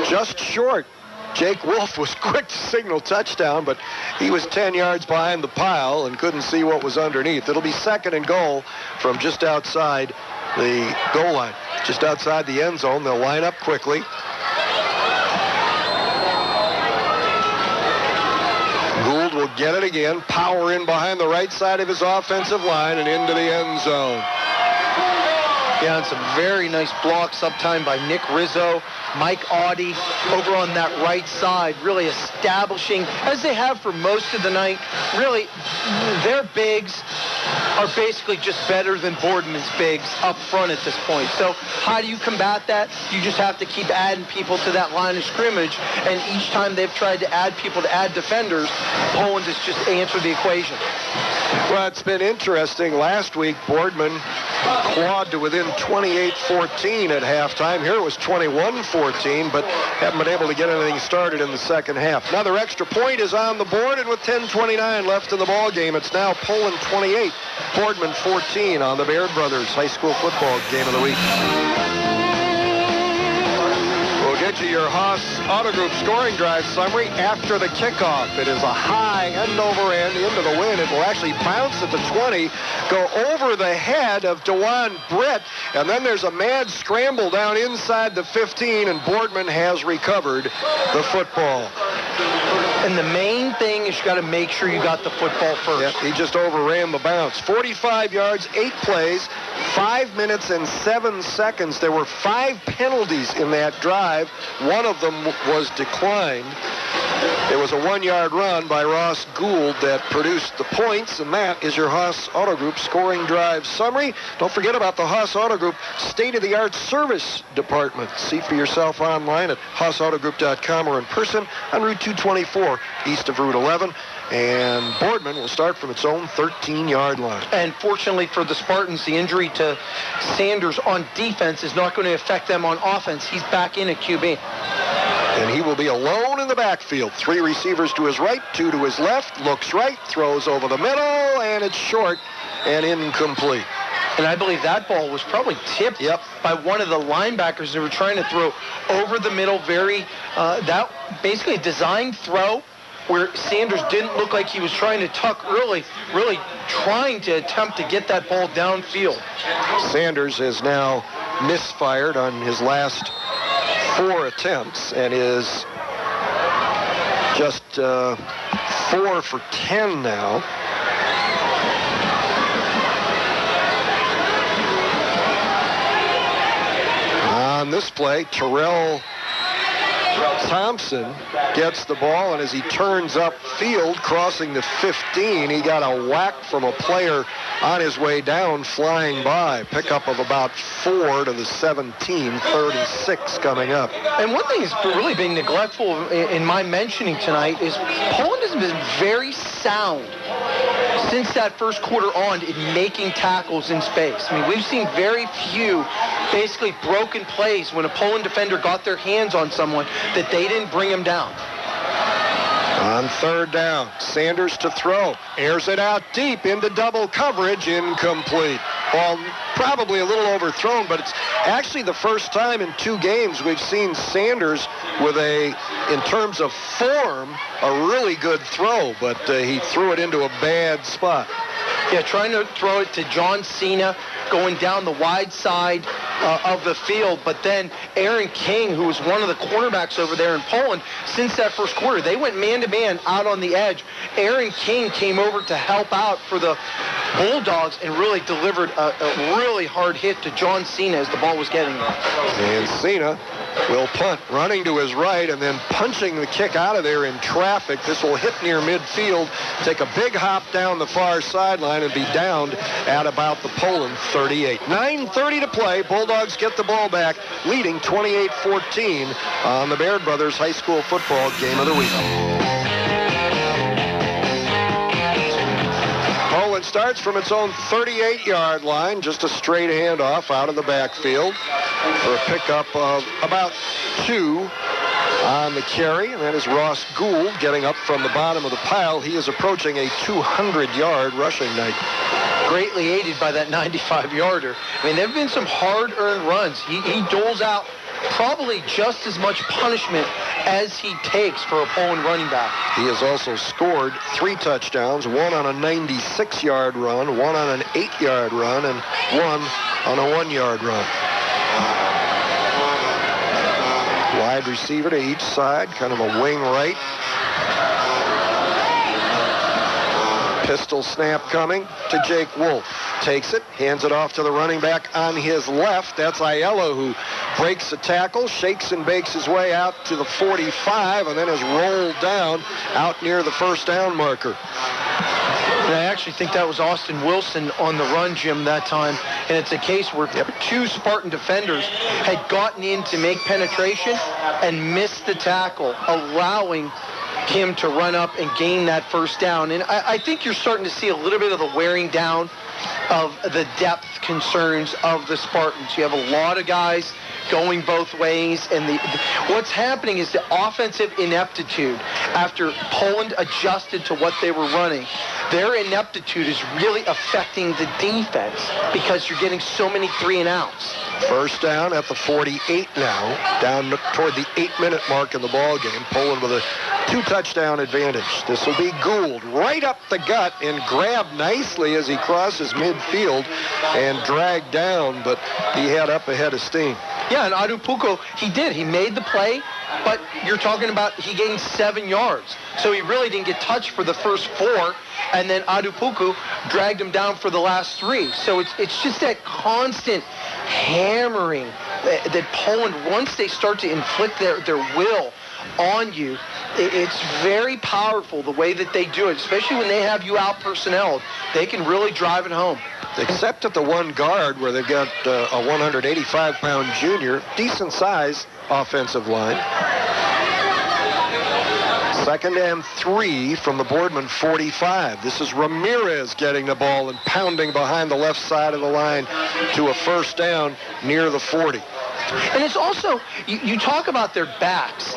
Just short. Jake Wolf was quick to signal touchdown, but he was 10 yards behind the pile and couldn't see what was underneath. It'll be second and goal from just outside the goal line, just outside the end zone. They'll line up quickly. Gould will get it again, power in behind the right side of his offensive line and into the end zone. Yeah, and some very nice blocks up time by Nick Rizzo, Mike Audie over on that right side, really establishing, as they have for most of the night, really their bigs are basically just better than Boardman's bigs up front at this point. So how do you combat that? You just have to keep adding people to that line of scrimmage, and each time they've tried to add people to add defenders, Poland has just answered the equation. Well, it's been interesting. Last week, Boardman clawed to within 28-14 at halftime. Here it was 21-14, but haven't been able to get anything started in the second half. Another extra point is on the board, and with 10:29 left in the ball game, it's now Poland 28, Boardman 14 on the Baird Brothers High School Football Game of the Week. We'll get you your Haas Auto Group scoring drive summary after the kickoff. It is a high end over end into the wind. It will actually bounce at the 20, go over the head of DeJuan Britt, and then there's a mad scramble down inside the 15, and Boardman has recovered the football. And the main thing is you got to make sure you got the football first. Yep, he just overran the bounce. 45 yards, 8 plays, 5 minutes and 7 seconds. There were 5 penalties in that drive. One of them was declined. It was a 1-yard run by Ross Gould that produced the points, and that is your Haas Auto Group scoring drive summary. Don't forget about the Haas Auto Group state-of-the-art service department. See for yourself online at haasautogroup.com or in person on Route 224 east of Route 11. And Boardman will start from its own 13-yard line. And fortunately for the Spartans, the injury to Sanders on defense is not going to affect them on offense. He's back in at QB. And he will be alone in the backfield. 3 receivers to his right, 2 to his left. Looks right, throws over the middle, and it's short and incomplete. And I believe that ball was probably tipped by one of the linebackers who were trying to throw over the middle. That basically a designed throw where Sanders didn't look like he was trying to tuck early, really trying to attempt to get that ball downfield. Sanders has now misfired on his last 4 attempts and is just 4 for 10 now. On this play, Terrell Thompson gets the ball, and as he turns upfield, crossing the 15, he got a whack from a player on his way down, flying by. Pickup of about 4 to the 17, 36 coming up. And one thing that's really being neglectful in my mentioning tonight is Poland has been very sound since that first quarter on in making tackles in space. I mean, we've seen very few basically broken plays when a Poland defender got their hands on someone that they didn't bring him down. On 3rd down, Sanders to throw. Airs it out deep into double coverage, incomplete. Ball probably a little overthrown, but it's actually the first time in 2 games we've seen Sanders with in terms of form, a really good throw, but he threw it into a bad spot. Yeah, trying to throw it to John Cena, going down the wide side of the field, but then Aaron King, who was one of the cornerbacks over there in Poland, since that first quarter, they went man-to-man out on the edge. Aaron King came over to help out for the Bulldogs and really delivered a really hard hit to John Cena as the ball was getting there. And Cena will punt, running to his right and then punching the kick out of there in traffic. This will hit near midfield, take a big hop down the far sideline and be downed at about the Poland 38. 9:30 to play. Bulldogs get the ball back, leading 28-14 on the Baird Brothers High School Football Game of the Week. Poland starts from its own 38-yard line, just a straight handoff out of the backfield for a pickup of about 2 on the carry, and that is Ross Gould getting up from the bottom of the pile. He is approaching a 200-yard rushing night. Greatly aided by that 95-yarder. I mean, there have been some hard-earned runs. He doles out probably just as much punishment as he takes for a Poland running back. He has also scored 3 touchdowns, 1 on a 96-yard run, 1 on an 8-yard run, and 1 on a 1-yard run. Wide receiver to each side, kind of a wing right. Pistol snap coming to Jake Wolf. Takes it, hands it off to the running back on his left. That's Aiello, who breaks the tackle, shakes and bakes his way out to the 45, and then is rolled down out near the first down marker. And I actually think that was Austin Wilson on the run, Jim, that time. And it's a case where 2 Spartan defenders had gotten in to make penetration and missed the tackle, allowing him to run up and gain that first down. And I think you're starting to see a little bit of the wearing down of the depth concerns of the Spartans. You have a lot of guys going both ways, and what's happening is the offensive ineptitude after Poland adjusted to what they were running. Their ineptitude is really affecting the defense because you're getting so many 3-and-outs. First down at the 48 now, down toward the 8-minute mark in the ball game. Poland with a 2-touchdown advantage. This will be Gould right up the gut and grabbed nicely as he crosses midfield and dragged down, but he had up ahead of steam. Yeah, and Adupuko, he did. He made the play, but you're talking about he gained 7 yards. So he really didn't get touched for the first 4, and then Adupuko dragged him down for the last 3. So it's just that constant hammering that Poland, once they start to inflict their will on you. It's very powerful the way that they do it, especially when they have you out personnel. They can really drive it home. Except at the one guard where they've got a 185-pound junior, decent size offensive line. 2nd and 3 from the Boardman 45. This is Ramirez getting the ball and pounding behind the left side of the line to a first down near the 40. And it's also, you talk about their backs.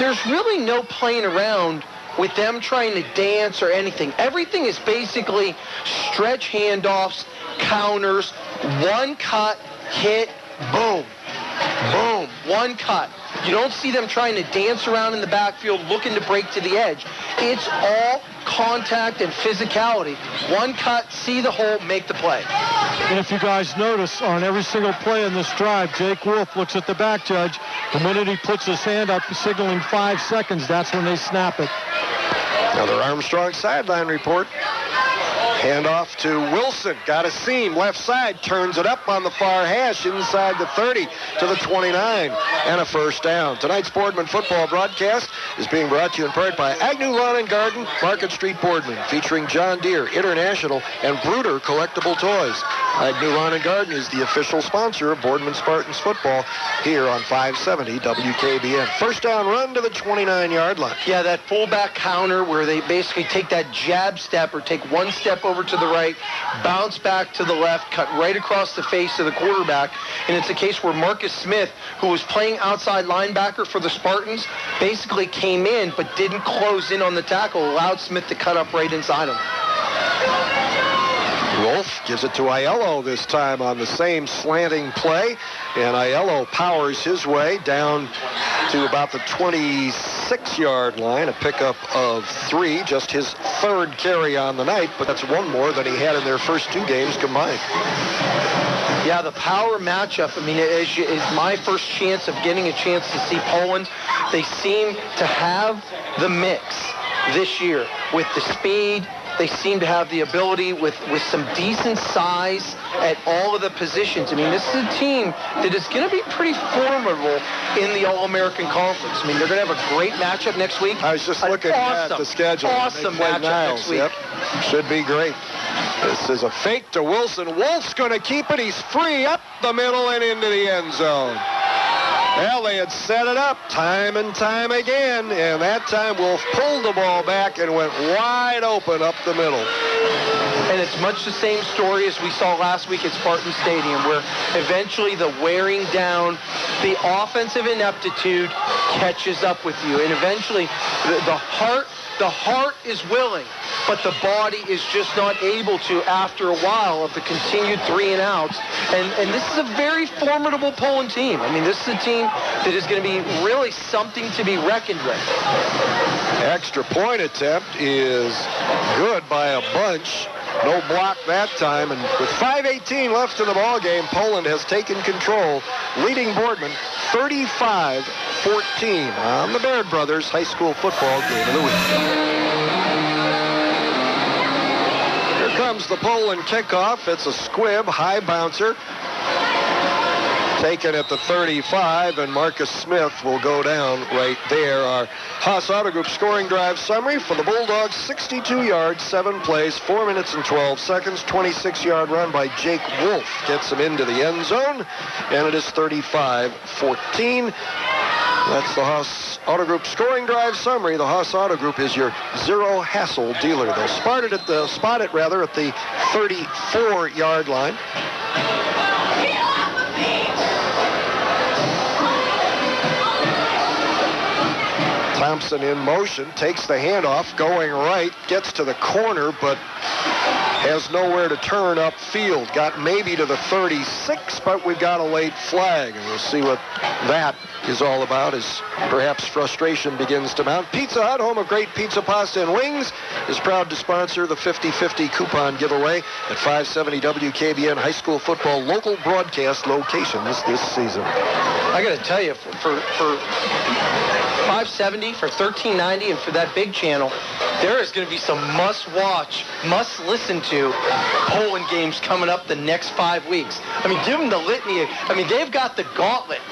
There's really no playing around with them trying to dance or anything. Everything is basically stretch handoffs, counters, one cut, hit, boom, boom, one cut. You don't see them trying to dance around in the backfield looking to break to the edge. It's all contact and physicality. One cut, see the hole, make the play. And if you guys notice, on every single play in this drive, Jake Wolf looks at the back judge. The minute he puts his hand up signaling 5 seconds, that's when they snap it. Another Armstrong sideline report. Handoff to Wilson. Got a seam. Left side. Turns it up on the far hash inside the 30 to the 29. And a first down. Tonight's Boardman football broadcast is being brought to you in part by Agnew Lawn and Garden, Market Street, Boardman, featuring John Deere International and Bruder Collectible Toys. Agnew Lawn and Garden is the official sponsor of Boardman Spartans football here on 570 WKBN. First down run to the 29-yard line. Yeah, that fullback counter where they basically take that jab step or take one step over to the right, bounce back to the left, cut right across the face of the quarterback. And it's a case where Marcus Smith, who was playing outside linebacker for the Spartans, basically came in but didn't close in on the tackle, allowed Smith to cut up right inside him. Wolf gives it to Aiello this time on the same slanting play, and Aiello powers his way down to about the 26-yard line, a pickup of 3, just his 3rd carry on the night, but that's one more than he had in their first 2 games combined. Yeah, the power matchup, I mean, is my first chance of getting a chance to see Poland. They seem to have the mix this year with the speed. They seem to have the ability with some decent size at all of the positions. I mean, this is a team that is going to be pretty formidable in the All-American Conference. I mean, they're going to have a great matchup next week. I was just looking at the schedule. Awesome matchup next week. Yep. Should be great. This is a fake to Wilson. Wolf's going to keep it. He's free up the middle and into the end zone. Well, they had set it up time and time again, and that time Wolf pulled the ball back and went wide open up the middle. And it's much the same story as we saw last week at Spartan Stadium, where eventually the wearing down, the offensive ineptitude catches up with you, and eventually the heart is willing, but the body is just not able to after a while of the continued 3 and outs. And this is a very formidable Poland team. I mean, this is a team that is going to be really something to be reckoned with. Extra point attempt is good by a bunch. No block that time, and with 5:18 left in the ball game, Poland has taken control, leading Boardman 35-14 on the Baird Brothers High School Football Game of the Week. Here comes the Poland kickoff. It's a squib, high bouncer, taken at the 35, and Marcus Smith will go down right there. Our Haas Auto Group scoring drive summary for the Bulldogs: 62 yards, 7 plays, 4 minutes and 12 seconds, 26-yard run by Jake Wolf gets him into the end zone, and it is 35-14. That's the Haas Auto Group scoring drive summary. The Haas Auto Group is your zero hassle dealer. They'll spot it at the 34-yard line. Thompson in motion, takes the handoff, going right, gets to the corner, but has nowhere to turn upfield. Got maybe to the 36, but we've got a late flag, and we'll see what that is all about as perhaps frustration begins to mount. Pizza Hut, home of great pizza, pasta, and wings, is proud to sponsor the 50-50 coupon giveaway at 570 WKBN High School Football local broadcast locations this season. I got to tell you, for 570, for $13.90, and for that big channel, there is going to be some must-watch, must-listen to Poland games coming up the next 5 weeks. I mean, give them the litany. I mean, they've got the gauntlet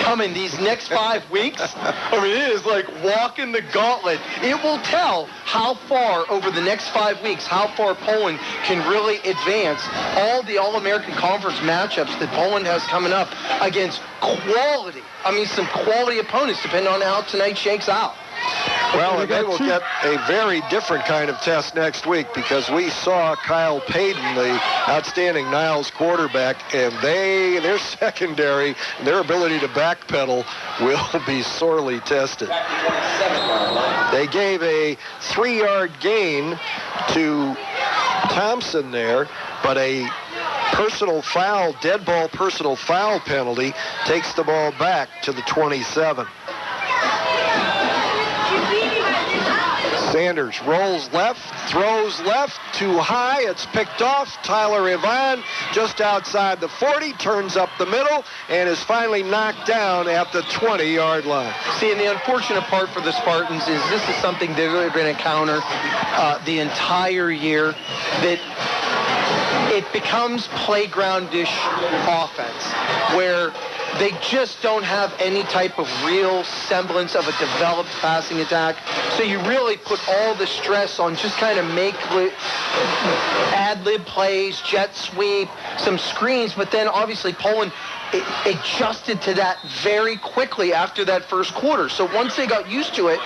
coming these next 5 weeks. I mean, it is like walking the gauntlet. It will tell how far over the next 5 weeks, how far Poland can really advance. All the All-American Conference matchups that Poland has coming up against quality, some quality opponents, depending on how tonight shakes out. Well, and they will get a very different kind of test next week, because we saw Kyle Payton, the outstanding Niles quarterback, and their secondary, their ability to backpedal will be sorely tested. They gave a 3-yard gain to Thompson there, but a personal foul, dead ball personal foul penalty takes the ball back to the 27. Sanders rolls left, throws left, too high, it's picked off. Tyler Yvonne just outside the 40, turns up the middle, and is finally knocked down at the 20-yard line. See, and the unfortunate part for the Spartans is this is something they're going to encounter the entire year, that it becomes playground-ish offense, where they just don't have any type of real semblance of a developed passing attack. So you really put all the stress on just kind of ad-lib plays, jet sweep, some screens. But then obviously Poland adjusted to that very quickly after that first quarter. So once they got used to it,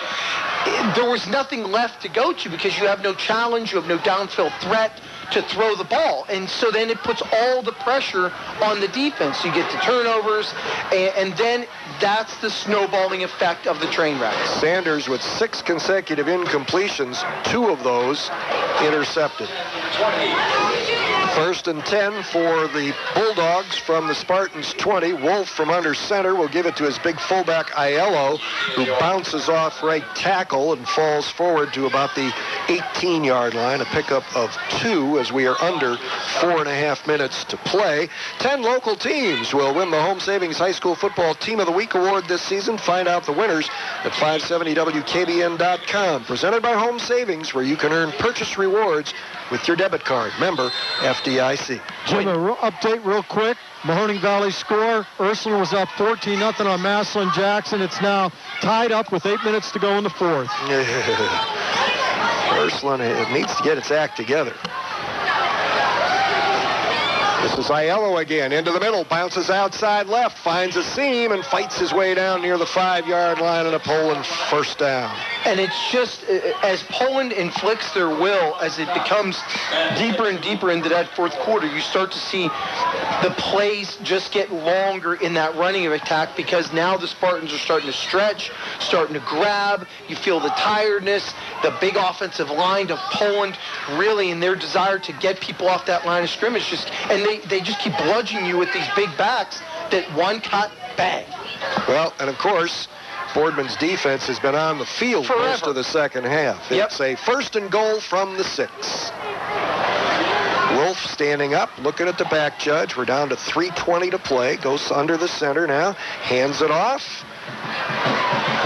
there was nothing left to go to, because you have no challenge, you have no downfield threat to throw the ball. And so then it puts all the pressure on the defense. You get the turnovers, and then that's the snowballing effect of the train wreck. Sanders with 6 consecutive incompletions, 2 of those intercepted. 1st and 10 for the Bulldogs from the Spartans 20. Wolf from under center will give it to his big fullback Aiello, who bounces off right tackle and falls forward to about the 18-yard line. A pickup of 2 as we are under 4.5 minutes to play. 10 local teams will win the Home Savings High School Football Team of the Week award this season. Find out the winners at 570WKBN.com. Presented by Home Savings, where you can earn purchase rewards with your debit card. Member FDIC. Jim, an update real quick. Mahoning Valley score. Ursuline was up 14-0 on Massillon Jackson. It's now tied up with 8 minutes to go in the 4th. Ursuline needs to get its act together. This is Aiello again, into the middle, bounces outside left, finds a seam, and fights his way down near the 5-yard line, and a Poland first down. And it's just, as Poland inflicts their will, as it becomes deeper and deeper into that 4th quarter, you start to see the plays just get longer in that running of attack, because now the Spartans are starting to stretch, starting to grab. You feel the tiredness, the big offensive line of Poland really in their desire to get people off that line of scrimmage. And they just keep bludgeoning you with these big backs that one cut, bang. Well, and of course, Boardman's defense has been on the field forever. Most of the second half. Yep. It's a 1st and goal from the 6. Wolf standing up, looking at the back judge. We're down to 3:20 to play. Goes under the center now. Hands it off.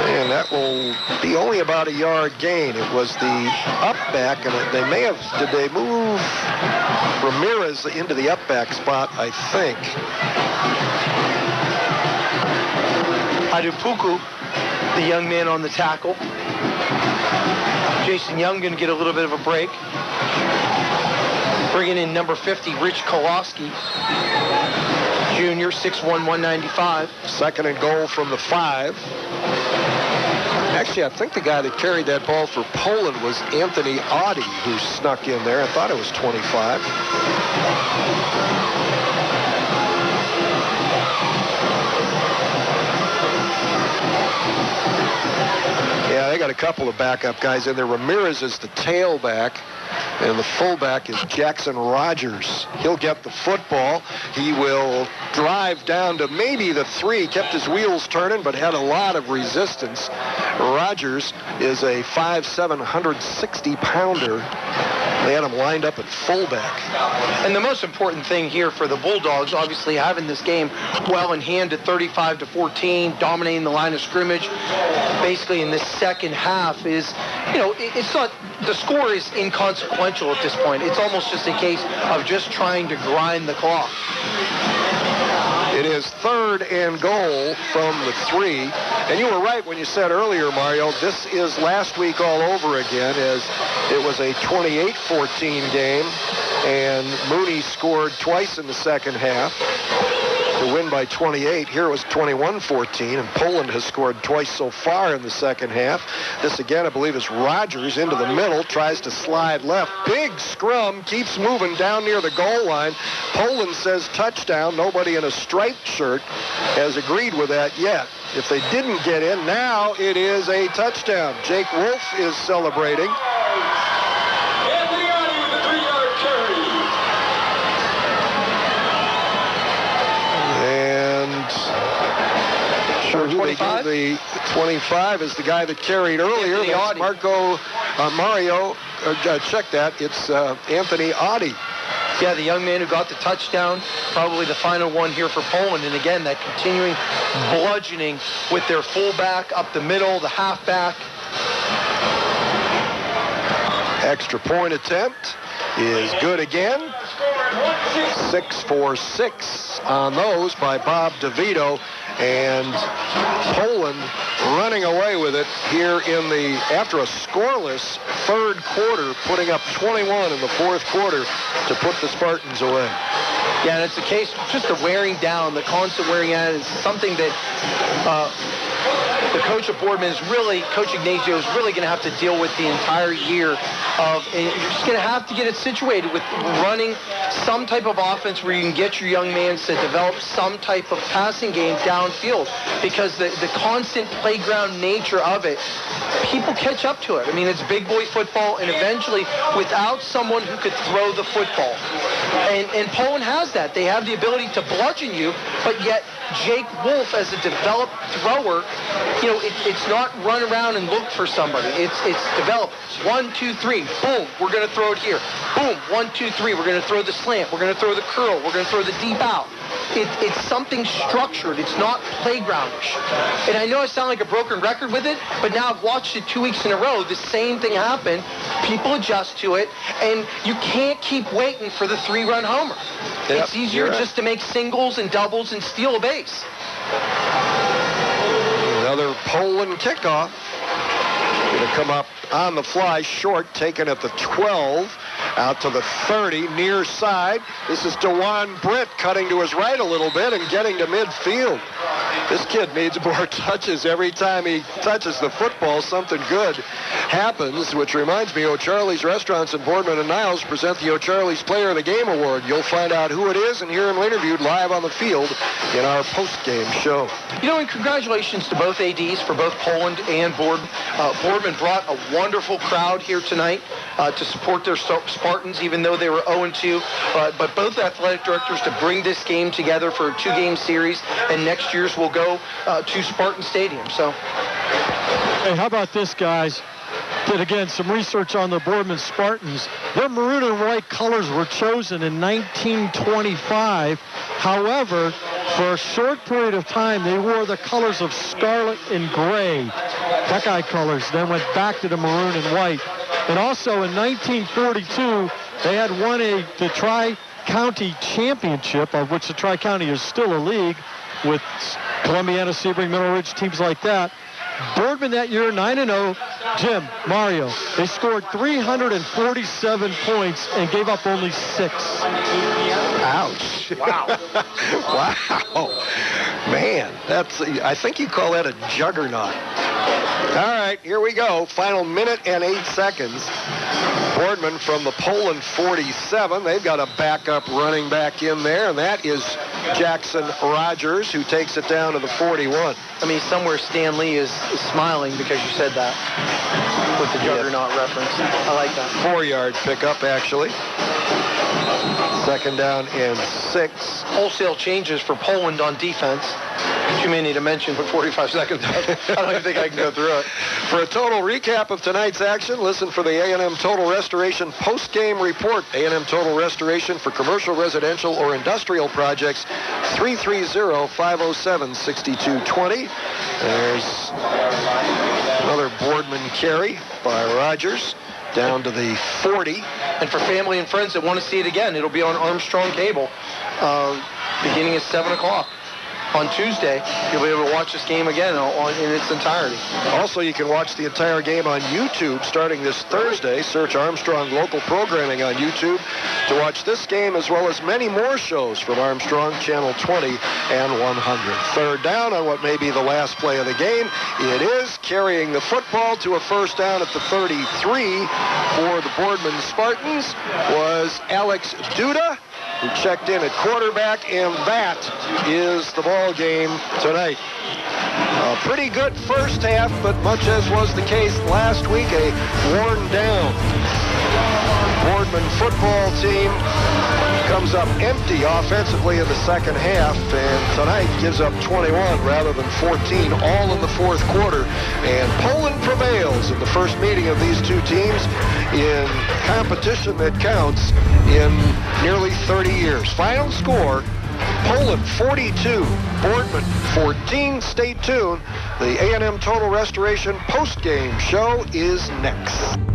And that will be only about a yard gain. It was the up back, and did they move Ramirez into the up back spot, I think. Adupuku, the young man on the tackle. Jason Young going to get a little bit of a break. Bringing in number 50, Rich Kowalski, Jr., 6'1", 195. 2nd and goal from the 5. Actually, I think the guy that carried that ball for Poland was Anthony Audi, who snuck in there. I thought it was 25. Yeah, they got a couple of backup guys in there. Ramirez is the tailback, and the fullback is Jackson Rogers. He'll get the football. He will drive down to maybe the 3. Kept his wheels turning, but had a lot of resistance. Rogers is a 5'7", 160-pounder. They had him lined up at fullback. And the most important thing here for the Bulldogs, obviously having this game well in hand at 35-14, dominating the line of scrimmage, basically in the second half, is, it's not, the score is inconsequential at this point. It's almost just a case of just trying to grind the clock. It It is 3rd and goal from the 3. And you were right when you said earlier, Mario, this is last week all over again, as it was a 28-14 game, and Mooney scored twice in the second half to win by 28. Here it was 21-14, and Poland has scored twice so far in the second half. This again, I believe, is Rogers into the middle, tries to slide left. Big scrum, keeps moving down near the goal line. Poland says touchdown. Nobody in a striped shirt has agreed with that yet. If they didn't get in, now it is a touchdown. Jake Wolf is celebrating. Sure, who they gave the 25 is the guy that carried earlier. That's Mario. Check that. It's Anthony Audi. Yeah, the young man who got the touchdown, probably the final one here for Poland. And again, that continuing bludgeoning with their fullback up the middle, the halfback. Extra point attempt is good again. 6 for 6 on those by Bob DeVito, and Poland running away with it here after a scoreless third quarter, putting up 21 in the fourth quarter to put the Spartans away. Yeah, and it's a case, just the wearing down, the constant wearing down is something that the coach of Boardman is really, Coach Ignacio is really going to have to deal with the entire year of, and you're just going to have to get it situated with running some type of offense where you can get your young man to develop some type of passing game downfield, because the constant playground nature of it, people catch up to it. I mean, it's big boy football, and eventually without someone who could throw the football, and Poland has that. They have the ability to bludgeon you, but yet Jake Wolf, as a developed thrower, you know, it's not run around and look for somebody. It's develop. 1, 2, 3. Boom. We're going to throw it here. Boom. 1, 2, 3. We're going to throw the slant. We're going to throw the curl. We're going to throw the deep out. It's something structured. It's not playgroundish. And I know I sound like a broken record with it, but now I've watched it 2 weeks in a row. The same thing happened. People adjust to it, and you can't keep waiting for the 3-run homer. Yep, it's easier just to make singles and doubles and steal a base. Another Poland kickoff. Going to come up on the fly, short, taken at the 12, out to the 30, near side. This is DeJuan Britt cutting to his right a little bit and getting to midfield. This kid needs more touches. Every time he touches the football, something good happens, which reminds me, O'Charlie's Restaurants in Boardman and Niles present the O'Charlie's Player of the Game Award. You'll find out who it is and hear him interviewed live on the field in our post-game show. You know, and congratulations to both ADs for both Poland and Boardman. Boardman brought a wonderful crowd here tonight to support their Spartans, even though they were 0-2. But both athletic directors to bring this game together for a 2-game series, and next year's will go to Spartan Stadium. So, hey, how about this, guys? Did again some research on the Boardman Spartans. Their maroon and white colors were chosen in 1925. However, for a short period of time, they wore the colors of scarlet and gray, Buckeye colors, then went back to the maroon and white. And also in 1942, they had won the Tri-County Championship, of which the Tri-County is still a league, with Columbiana, Sebring, Middle Ridge, teams like that. Boardman that year, 9-0. Jim, Mario, they scored 347 points and gave up only 6. Ouch. Wow. Wow. Man, I think you call that a juggernaut. All right, here we go. Final minute and 8 seconds. Boardman from the Poland 47. They've got a backup running back in there, and that is Jackson Rogers, who takes it down to the 41. I mean, somewhere Stan Lee is smiling because you said that with the juggernaut reference. I like that. 4-yard pickup, actually. Second down and 6. Wholesale changes for Poland on defense. You may need to mention, but 45 seconds left. I don't even think I can go through it. For a total recap of tonight's action, listen for the A&M Total Restoration post-game report. A&M Total Restoration for commercial, residential, or industrial projects, 330-507-6220. There's another Boardman carry by Rogers down to the 40. And for family and friends that want to see it again, it'll be on Armstrong cable beginning at 7 o'clock. on Tuesday, you'll be able to watch this game again in its entirety. Also, you can watch the entire game on YouTube starting this Thursday. Search Armstrong Local Programming on YouTube to watch this game as well as many more shows from Armstrong, Channel 20 and 100. Third down on what may be the last play of the game. It is carrying the football to a first down at the 33 for the Boardman Spartans was Alex Duda, who checked in at quarterback, and that is the ball game tonight. A pretty good first half, but much as was the case last week, a worn down Boardman football team comes up empty offensively in the second half, and tonight gives up 21 rather than 14, all in the fourth quarter. And Poland prevails in the first meeting of these two teams in competition that counts in nearly 30 years. Final score, Poland 42, Boardman 14. Stay tuned. The A&M Total Restoration post-game show is next.